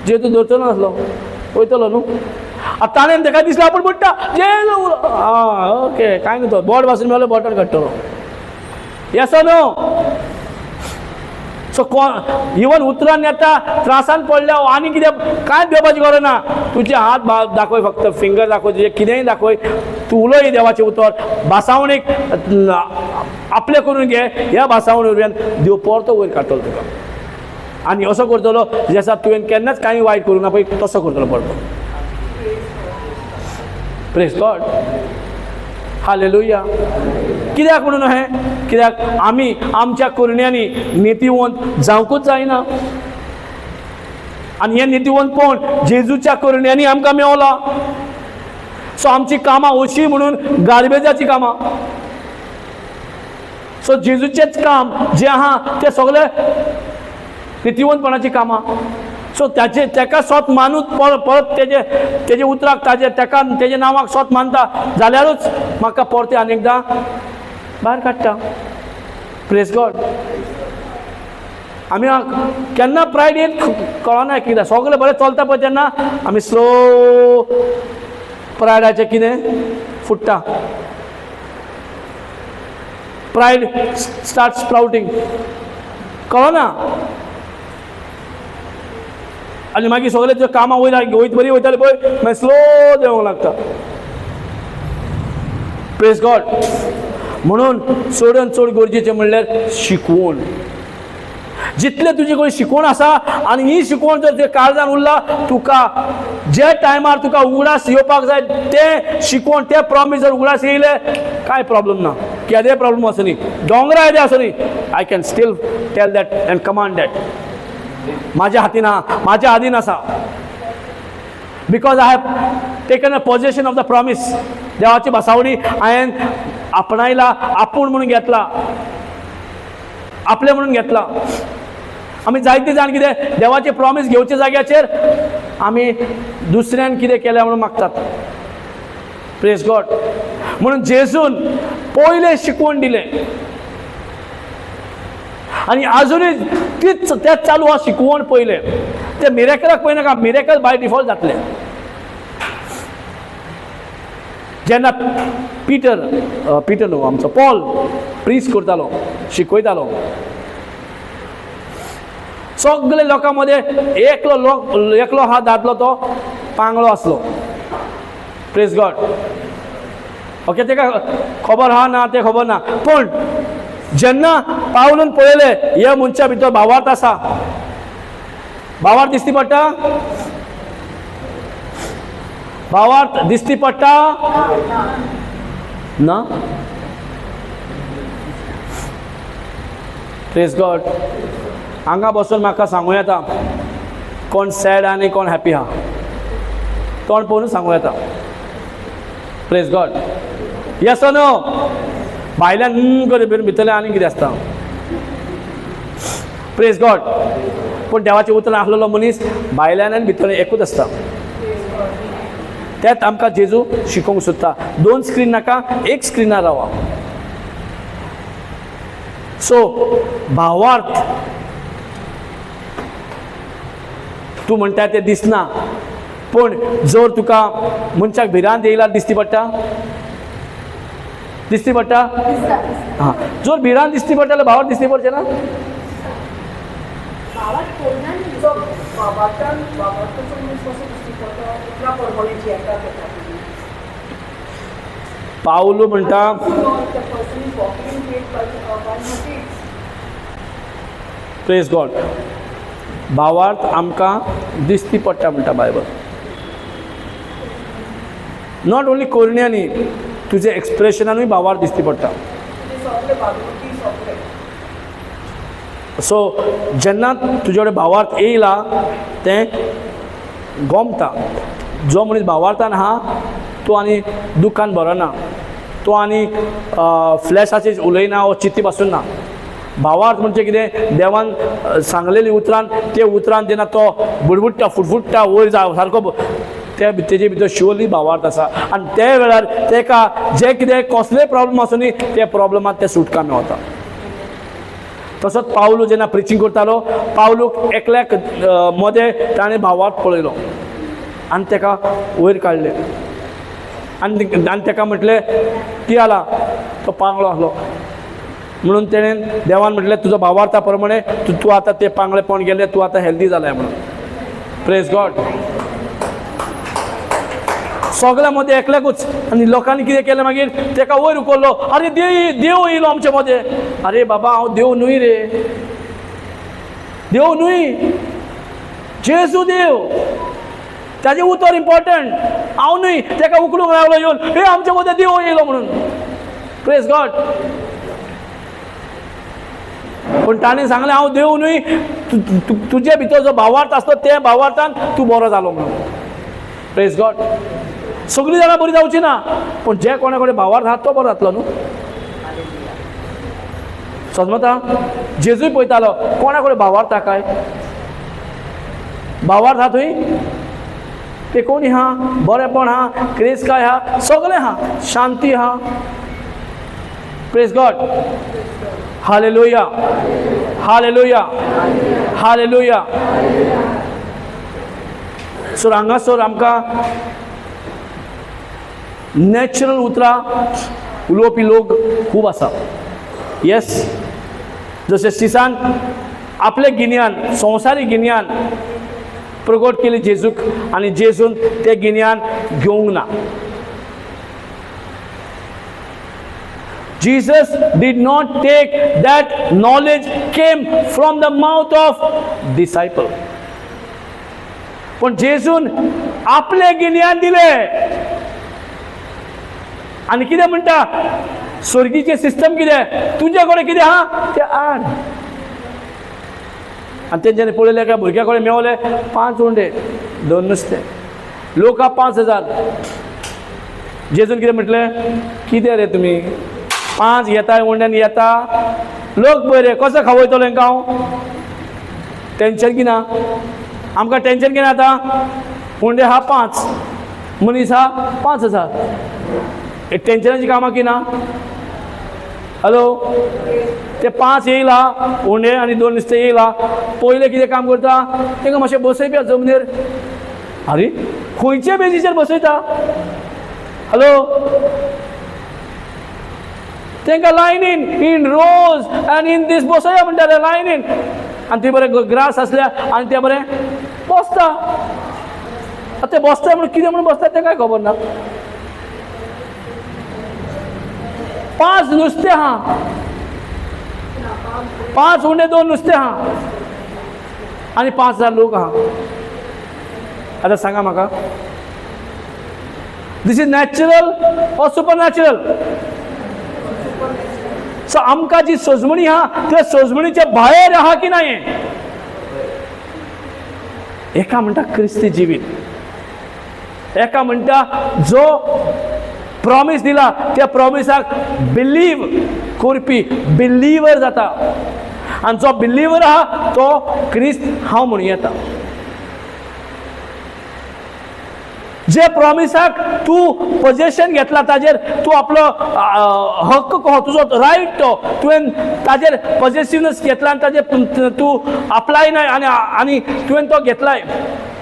जेजू धरचो नासलो, वयतलो न्हू. आतां ताणें ताका दिसलें आपूण बुडटा, जेजू उलो. ओके, कांय न्हू, तो बोट भासून मेलो, बोटान काडटलो. Yes or no? So even उतरान येता, त्रासान पडल्या आनी कितें कांयच देवपाची गरज ना. तुजे हात दाखय, फक्त फिंगर दाखय, तुजें कितेंय दाखय. तूं उलय देवाचें उतर. भासावणेक आपलें करून घे. ह्या भासावणेन देव परतो वयर काडटलो तुका. आनी असो करतलो जेसा तुवें केन्नाच कांय वायट करूं ना पळय, तसो करतलो परतो. Praise God. हालेलुया. कित्याक म्हणून हें? कित्याक आमी आमच्या करण्यांनी नितीवंत जावंकूच जायना. आनी हें नितीवंतपण जेजूच्या करण्यांनी आमकां मेवला. सो आमची कामां अशीं म्हणून गार्बेजाची कामां. सो जेजूचेंच काम जें आहा तें सगळें नितीवंतपणाची कामां. सो तेका स्वत मानूच परत तेजे उतराक तेजे नांवाक स्वत मानता जाल्यारूच म्हाका परते आनेकदां भायर काडटा. Praise God. आमी केन्ना प्रायड येत कळना. कितें सगळें बरें चलता पळय तेन्ना आमी स्लो प्रायडाचें कितें फुट्टा. Pride start sprouting. कळना. आनी मागीर सगळे तुजे कामां बरी वयताली पळय, मागीर स्लो देंवंक लागता. Praise God. म्हणून चडून चड गरजेचें म्हणल्यार शिकवण. जितले तुजे कडेन शिकवण आसा आनी ही शिकवण जर तुज्या काळजान उरला, तुका जे टायमार तुका उगडास येवपाक जाय ते शिकवण, ते प्रॉमिस जर उगडास येयले, कांय प्रॉब्लम ना. केदें प्रॉब्लम आसनी, दोंगरा येदे आसनी, I can still tell that and command that. माझ्या हातीन आहा, माझ्या आधीन आसा. Because I have taken a possession of the promise. देवाची भासावणी हांवें आपणायला, आपूण म्हणून घेतला, आपले म्हणून घेतला. आमी जायते जाण कितें देवाचे प्रॉमिस घेवचे जाग्याचेर आमी दुसऱ्यान कितें केलें म्हणून मागतात. Praise God. म्हणून जेजून पयलें शिकवण दिलें आनी आजुनूय तेच चालू आहा शिकवण. पयलें ते मिरेकलाक पळयनाका, मिरेकल बाय डिफॉल्ट जातले. जेन्ना पीटर न्हू, आमचो पॉल प्रीच करतालो, शिकयतालो, सगळे लोकां मदें एकलो हा दादलो तो पांगळो आसलो. Praise God. ओके, तेका खबर आहा ना ते खबर ना, पूण जेन्ना पावलून पळयलें हे मनशा भितर भावार्थ आसा, भावार्थ दिसती पडटा, भावार्थ दिसती पडटा ना. Praise God. हांगा बसून म्हाका सांगूं येता कोण सॅड आनी कोण हॅपी आहा, तोंड पळोवन सांगूं येता. Praise God. Yes or no? भायल्यान करून भितरले आनी कितें आसता. Praise God. पूण देवाचें उतर आसलेलो मनीस भायल्यान आनी भितर एकूच आसता. तेच आमकां जेजू शिकोवंक सोदता. दोन स्क्रीन नाका, एक स्क्रिनार रावा. सो भावार्थ तूं म्हणटा तें दिसना, पूण जर तुका मनशाक भिरांत येयल्यार दिसती पडटा, दिसती पडटा. हां, जर भिरांत दिसती पडटा जाल्यार भावार्थ दिसती पडचें ना. पावलो म्हणटा प्रेज गॉड, भावार्थ आमकां दिसती पडटा म्हणटा बायबल. नॉट ओन्ली कोरण्यांनी, तुजे एक्सप्रेशनानूय भावार्थ दिसती पडटा. सगळे भागवती सगळे सो जेन्ना तुजे कडेन भावार्थ येयला तें गोमता. जो मनीस भावार्थान आहा तो आनी दुखान भरना, तो आनी फ्लॅशाचेर उलयना वा चिंती पासून ना. भावार्थ म्हणजे कितें, देवान सांगलेली उतरान ते उतरान जेन्ना तो बुडबुडटा फुटफुटटा वयर सारको तेजे भितर शिवली भावार्थ आसा. आनी त्या वेळार तेका जे कितें कसलेय प्रॉब्लम आसूं न्ही ते प्रॉब्लमात ते सुटका मेळटा. तसोच पावलू जेन्ना प्रिचींग करतालो, पावलूक एकल्याक मदें ताणें भावार्थ पळयलो आनी तेका वयर काडलें आनी तेका म्हटलें की जाला तो पांगळो आसलो म्हणून तेणें देवान म्हटलें तुजो भावार्था प्रमाणे तूं आतां तें पांगळेपण गेलें, तूं आतां हेल्दी जालें म्हणून. Praise God. सगळ्या मदें एकल्याकूच. आनी लोकांनी कितें केलें मागीर तेका वयर उखल्लो. अरे देव येयलो आमचे मदें. अरे बाबा हांव देव न्हय रे, देव न्हय, जेजू देव. ताजें उतर इम्पॉर्टंट, हांव न्हय. तेका उखलूंक लागलो येवन, हे आमचे मदें देव येयलो म्हणून. Praise God. पूण ताणें सांगलें हांव देव न्हय, तुजे भितर जो भावार्थ आसलो त्या भावार्थान तूं बरो जालो म्हणून. Praise God. सगळीं जाणां बरीं जावची ना, पूण जे कोणा कडेन भावार्थ आहा तो बरो जातलो न्हू. समजता. जेजूय पळयतालो कोणा कडेन भावार्थ आहा काय, भावार्थ आहा थंय ते कोणी आहा, बरेपण आहा, क्रेजकाय आहा, सगळें आहा, शांती आहा. Praise God. Hallelujah, hallelujah, hallelujah. So हांगासर आमकां नॅचरल उतरां उलोवपी लोक खूब आसा. येस, जशें सिसान आपले गिन्यान, संवसारीक गिन्यान प्रगट केली जेजूक आनी जेजून ते गिन्यान घेवंक ना. Jesus did not take that knowledge came from the mouth of disciple. पण जेजून आपले गिन्यान दिले आनी कितें म्हणटा, स्वर्गीचे सिस्टम कितें, तुजे कडेन कितें आहा तें हाड. आनी तेंच्यांनी पळयलें काय भुरग्या कडेन मेवले 5 उंडे 2 नुस्तें, लोकां 5000. जेजून कितें म्हटलें, कितें रे तुमी 5 येता उंड्यान येता, लोक बरे कसो खावयतलो हांकां हांव. टेन्शन किना, आमकां टेन्शन किना. आतां उंडे आहा 5, मनीस आहा 5000. एक टेन्शनाची कामां किना. हॅलो, ते 5 येयला उंडे आनी 2 नुस्तें येयला. पयलें कितें काम करता, तांकां मातशें बसयप्या जमनीर. अरे खंयचे बेजीचेर बसयता. हॅलो, तांकां लायनीन इन रोज आनी इन दीस बसया म्हणटा ते लायनीन. आनी थंय बरें ग्रास आसल्या आनी ते बरें बसता. आतां ते बसता म्हणून कितें म्हणून बसता तें कांय खबर ना. 5 नुस्तें आहा, 5 उंडे 2 नुस्तें आहा आनी 5000 लोक आहा. आतां सांगा म्हाका, this is natural or supernatural. So आमकां जी सजमणी आहा त्या सजमणीच्या भायर आहा की नाही. एका म्हणटा क्रिस्ती जिवीत, एका म्हणटा जो प्रॉमिस दिला त्या प्रॉमिसाक बिलीव करपी बिलीवर जाता. आनी जो बिलीवर आहा तो क्रिस्त हांव म्हणून येता. जे प्रॉमिसाक तूं पोजेशन घेतला ताजेर तूं आपलो हक्क कहो, तुजो रायट तो तुवें ताजेर पॉझेसिव्हनेस घेतला आनी ताजेर तूं अप्लाय नाय आनी तुवें तो घेतलाय.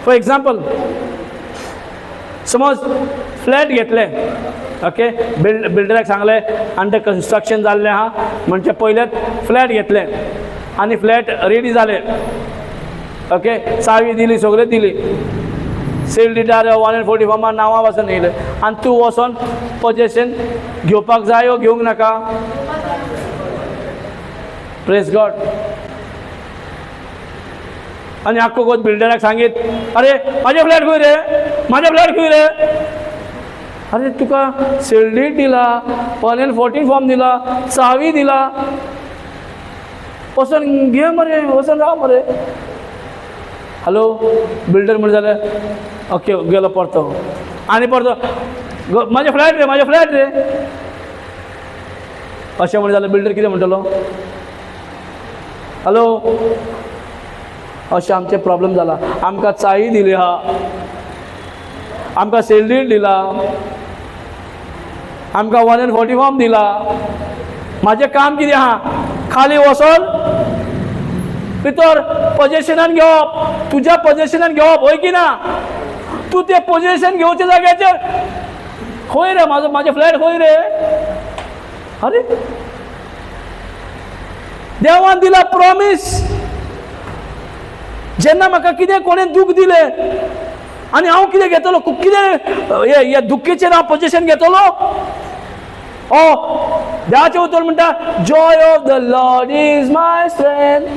फॉर एग्जाम्पल, समज फ्लॅट घेतले, ओके, बिल्डराक सांगले अंडर कन्स्ट्रक्शन जाल्लें आहा म्हणजे पयलेच फ्लॅट घेतले आनी फ्लॅट रेडी जाले. ओके, चावी दिली, सगळें दिली, सेल डिडार 140 फॉर्मार नांवां वाचून येयलें आनी तूं वचोन पोजेशन घेवपाक जाय ओ घेवंक नाका. Praise God. आनी आख्खो गोंय बिल्डराक सांगीत, अरे म्हाजे फ्लॅट खंय रे, म्हाजे फ्लॅट खंय रे. अरे तुका सेल्डीट दिला, 114 फॉर्म दिला, चावी दिला, वचून घे मरे, वचून राव मरे. हॅलो बिल्डर म्हणजे जाल्यार ओके गेलो परतो आनी परतो म्हाजे फ्लॅट रे, म्हाजे फ्लॅट रे अशें म्हणजे जाल्यार बिल्डर कितें म्हणटलो? हॅलो अशें आमचे प्रॉब्लेम जाला. आमकां चावी दिली आहा, आमकां सेल्डीट दिला, आमकां 140 फॉर्म दिला, म्हाजें काम कितें आहा? खाली वचोन भितर पोजेशनान घेवप, तुज्या पोजेशनान घेवप, होय की ना? तूं तें पोजेशन घेवच्या जाग्याचेर खंय रे म्हाजे फ्लॅट खंय रे? अरे देवान दिला प्रॉमिस. जेन्ना म्हाका कितें कोणें दूख दिलें आनी हांव कितें घेतलो, कितें ह्या दुख्खेचेर हांव पोजिशन घेतलो? देवाचें उतर म्हणटा Joy of the Lord is my strength.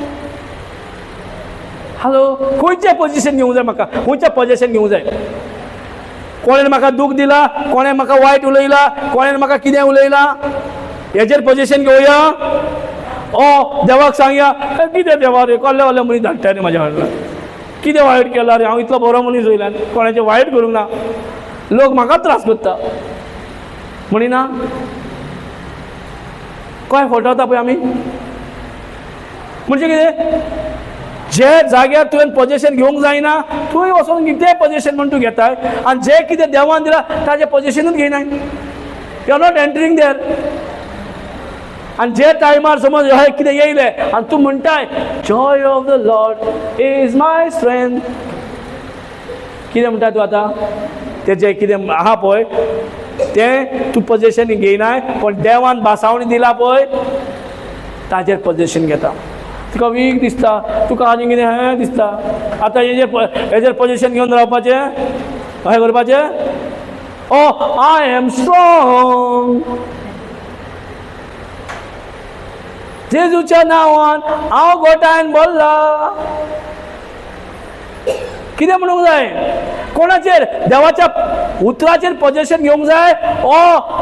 Hello खंयचें पोजिशन घेवंक जाय म्हाका? खंयचें पोजिशन घेवंक जाय? कोणें म्हाका दूख दिला, कोणें म्हाका वायट उलयला, कोणें म्हाका कितें उलयलां, हेजेर पोजिशन घेवया? देवाक सांगया कितें देवा रे, कसले कसले मनीस धाडटा रे म्हाज्या फाटल्यान, कितें वायट केला रे, हांव इतलो बरो मनीस वयल्यान कोणाचें वायट करूंक ना, लोक म्हाका त्रास करता म्हणिना? कय फटवता पळय आमी. म्हणजे कितें? जे जाग्यार तुवें पोजिशन घेवंक जायना थंय वचून कितें पोजिशन म्हण तूं घेताय, आनी जें कितें देवान दिलां ताजें पोजिशनूच घेयनाय. You are not entering there. आनी जे टायमार समज हय कितें येयलें आनी तूं म्हणटाय joy of the Lord is my strength, कितें म्हणटा तूं आतां? तेजें कितें आहा पळय तें तूं पोजिशन घेयनाय, पण देवान भासावणी दिला पळय ताजेर पोजिशन घेता. तुका वीक दिसता, तुका आनी कितें हें दिसता, आतां हेजेर पोजिशन घेवन रावपाचें, अशें करपाचें. आय एम स्ट्रॉंग, जेजूच्या नांवान हांव गोठायन बोल्ला. कितें म्हणूंक जाय? कोणाचेर? देवाच्या उतराचेर पोजिशन घेवंक जाय,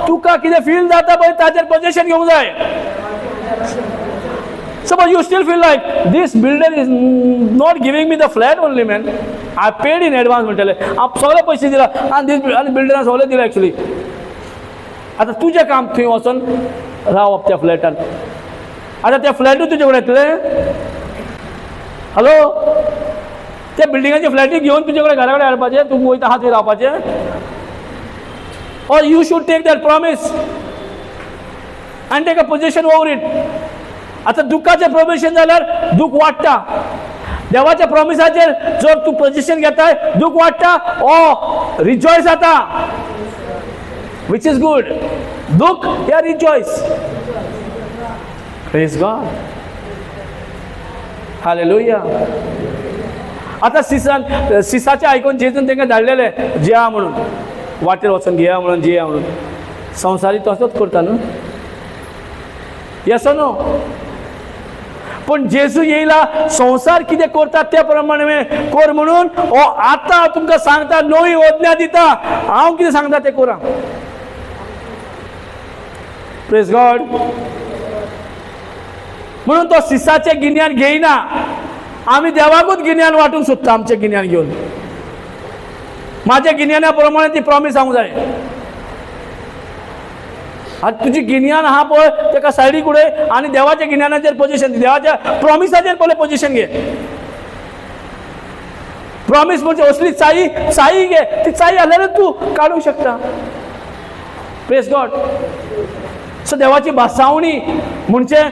तुका कितें फील जाता पळय ताचेर पोजिशन घेवंक जाय. Suppose you still feel like this builder is not giving me the flat only, man. I paid in advance म्हणटले, हांव सगळे पयशे दिला आनी बिल्डरान सगळे दिला एक्चुअली. आतां तुजें काम थंय वचून रावप त्या फ्लॅटान. आतां त्या फ्लॅटूच तुजे कडेन येतले? हॅलो त्या बिल्डिंगाचे फ्लॅटी घेवन तुजे कडेन घरा कडेन हाडपाचें, तूं वयता आहा थंय रावपाचें? Or you should take that promise and take a possession over it. आता दुःखाचें प्रोमिशन जाल्यार दूख वाडटा. देवाच्या प्रॉमिसाचेर जर तूं पोजिशन घेताय दूख वाडटा, रिजॉयस जाता, विच इज गुड. दूख या रिजॉयस. Praise God, hallelujah. आता सिसाचे आयकून जेजून तांकां धाडलेले जिया म्हणून, वाटेर वचून घेया म्हणून, जिया म्हणून. संवसारी तसोच करता न्हू, येस नो? पण जेजू येयला संसार कितें करता त्या प्रमाणे कर म्हणून आतां हांव तुमकां सांगता, नवी आज्ञा दिता, हांव कितें सांगता तें करा. Praise God. म्हणून तो सिसाचें गिन्यान घेयना, आमी देवाकूच गिन्यान वांटूंक सोदता आमचें गिन्यान घेवन. म्हाज्या गिन्याना प्रमाणे ती प्रॉमिस हांवूंक जाय. आतां तुजी गिन्यान आहा पळय तेका सायडीक उडय आनी देवाच्या गिन्यानाचेर पोजिशन दी, देवाच्या प्रॉमिसाचेर पयलें पोजिशन घे. प्रॉमिस म्हणजे असली चाई घे, ती चाई आल्यारच तूं काडूंक शकता. Praise God. सो देवाची भासावणी म्हणजे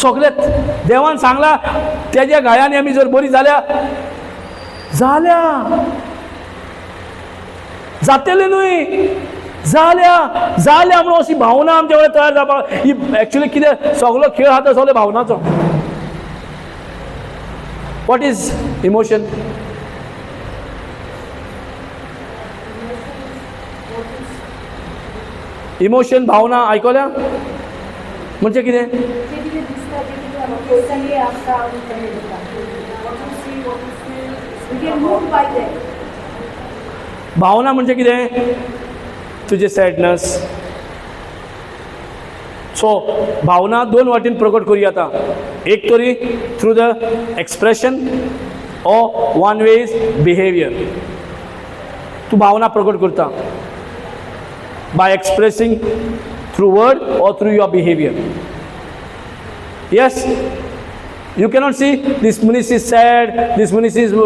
सगळेंच देवान सांगला तेज्या गायांनी आमी जर बरी जाल्या जातले न्हय, जाल्या म्हणून अशी भावना आमच्या कडेन तयार जावपाक. ही एक्चुअली कितें सगळो खेळ आहा तो सगळो भावनाचो. What is emotion? इमोशन भावना आयकल्या म्हणजे कितें? भावना म्हणजे कितें? तुझे सॅडनेस. सो भावना दोन वाटेन प्रकट करूया आता. एक तरी through the expression or one way is behavior. तू भावना प्रकट करता by expressing through word or through your behavior. Yes, you cannot see this Manish is sad, this Manish is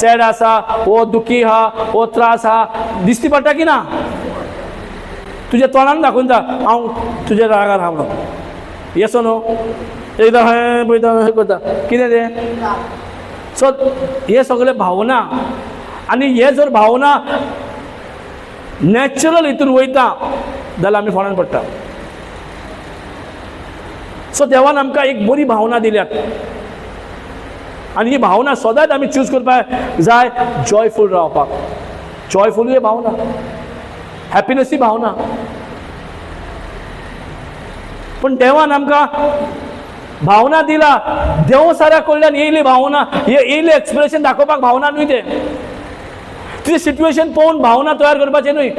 sad asa, वो दुखी हा, वो त्रास हा. दिसती पडटा की ना? तुझ्या तोंडान दाखवून जा हांव तुझ्या रागार हा म्हणून. Yes no? एकदा हे करता कितें तें. सो हे सगळे भावना, आनी हे जर भावना नॅचरल हितून वयता जाल्यार आमी फोंडान पडटा. सो देवान आमकां एक बरी भावना दिल्यात, आनी ही भावना सदांच आमी चूज करपाक जाय. जॉयफूल रावपाक. जॉयफूल ही भावना, हॅपिनेस ही भावना. पण देवान आमकां भावना दिला. देव साऱ्या कडल्यान येयली भावना, येयले एक्सप्रेशन दाखोवपाक भावना न्हय ते. तुजें सिट्युएशन पळोवन भावना तयार करपाचें न्हय.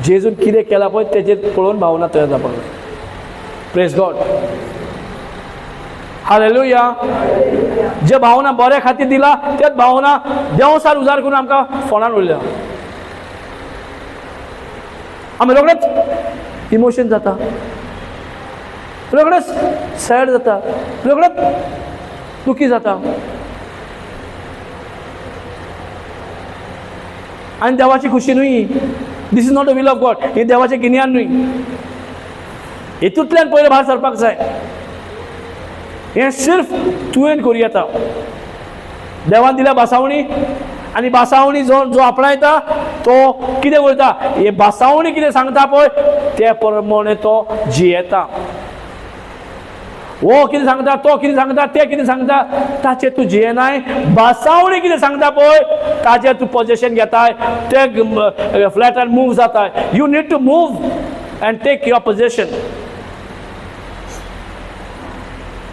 जेजून कितें केलां पळय तेजेर पळोवन भावना तयार जावपाक जाय. Praise God. हालेलुया. जे भावना बऱ्या खातीर दिला तेच भावना देव सार उजार करून आमकां फोंडान उरल्या. आमी रोखडेच इमोशन जाता, रोखडेच सॅड जाता, रोखडेच दुखी जाता. आनी देवाची खुशी न्हय. This is not a will of God. ही देवाचें गिन्यान न्हय. हितूंतल्यान पयलें भायर सरपाक जाय. हें सिर्फ तुवें करूं येता. देवान दिल्या बासावणी, आनी बासावणी जो आपणायता तो कितें करता, हे बासावणी कितें सांगता पळय ते प्रमाणे तो जियेता. वो कितें सांगता, तो कितें सांगता, ते कितें सांगता ताचेर तूं जियेनाय. बासावणी कितें सांगता पळय ताचेर तूं पोजेशन घेताय. ते फ्लॅटान मूव जाताय. You need to move and take your possession.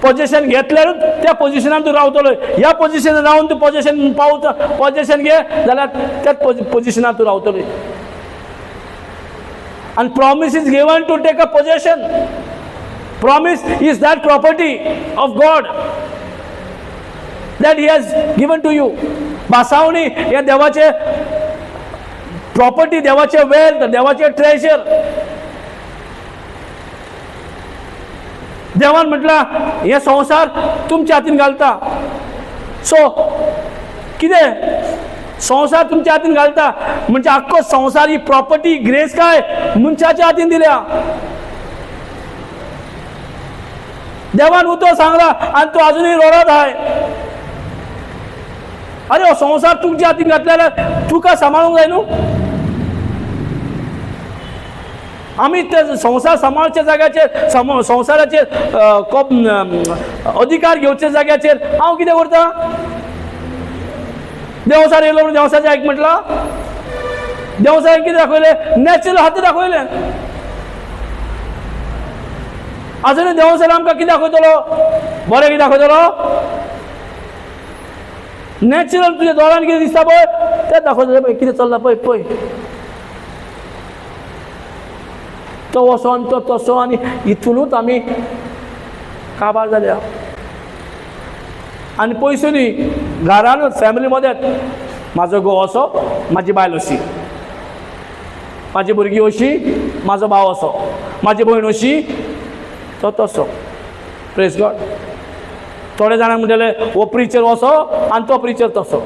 Possession घेतल्यारूच त्या पोजिशनान तूं रावतलो. ह्या पोजिशनान रावन तूं पोजेशन पावता, पोजेशन घे जाल्यार त्याच पोजिशनान तूं रावतलो. आनी promise is given to take a possession. Promise is that property of God that He has given to you. बासावणी हे देवाचे प्रॉपर्टी, देवाचे वेल्थ, देवाचे ट्रेजर. देवान म्हटलं हे संसार तुमच्या हातीन घालता. सो कितें संसार तुमच्या हातीन घालता म्हणजे आख्खो संसार ही प्रॉपर्टी ग्रेस काय मनशाच्या हातीन दिल्या. देवान उतो सांगला आणि तो अजूनही रोडत आहे. अरे हो संसार तुमच्या हातीन घातलेला तू का सांभाळूंक जाय न्हू. आमी ते संसार सांबाळच्या जाग्याचेर, संसाराचेर अधिकार घेवच्या जाग्याचेर हांव कितें करता. देवसार येयलो म्हणून देवसाचें आयक म्हटलां. देवसाक कितें दाखयलें, नॅचरल हाती दाखयलें. अजूनही देवसार आमकां कितें दाखयतलो, बरें कितें दाखयतलो. नॅचरल तुज्या दोळ्यान कितें दिसता पळय तें दाखयतलें. पळय कितें चल्लां पळय पळय तो वसो आनी तो तसो. आनी हितूनूच आमी काबार जाल्या. आनी पयसो न्ही, घरानूच फॅमिली मदेंच म्हाजो घोव असो, म्हाजी बायल अशी, म्हाजी भुरगीं अशी, म्हाजो भाव असो, म्हाजी भयण अशी, तो तसो. Praise God. थोडे जाणांक म्हणटले हो प्रिचर असो आनी तो प्रिचर तसो.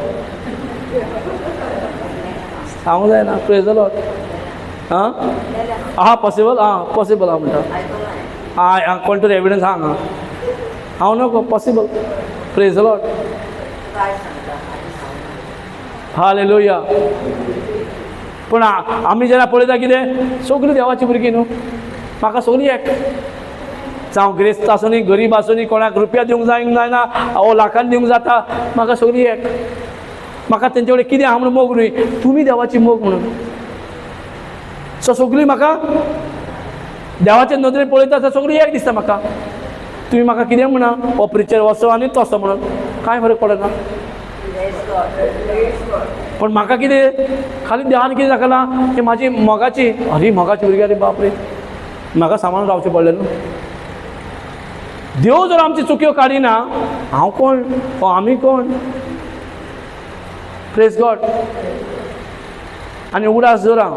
सांगूंक जायना. Praise the Lord. हां आहा पॉसिबल. हां पॉसिबल हांव म्हणटा. हां कोण तरी एविडन्स हांग. हांव नको possible. Praise the Lord. Hallelujah. पूण आमी जेन्ना पळयता कितें सगळीं देवाची भुरगीं न्हू. म्हाका सगळीं एक जावं ग्रेस्त आसुनी, गरीब आसुनी, कोणाक रुपया दिवंक जायना, वो लाखान दिवंक जाता, म्हाका सगळीं एक. म्हाका तेंचे कडेन कितें आहा म्हणून मोग न्हय, तुमी देवाची मोग म्हणून. सो सगळीं म्हाका देवाचे नदरेन पळयता आसतना सगळीं एक दिसता म्हाका. तुमी म्हाका कितें म्हणा, हो प्रिचर वचो आनी तसो म्हणून कांय फरक पडना. पण म्हाका कितें खाली देवान कितें दाखयलां की म्हाजी मोगाची मोगाची भुरगीं रे बाप रे म्हाका सांबाळून रावचें पडलें न्हू. देव जर आमची चुक्यो काडिना हांव कोण वा आमी कोण. Praise God. आनी उगडास जोरां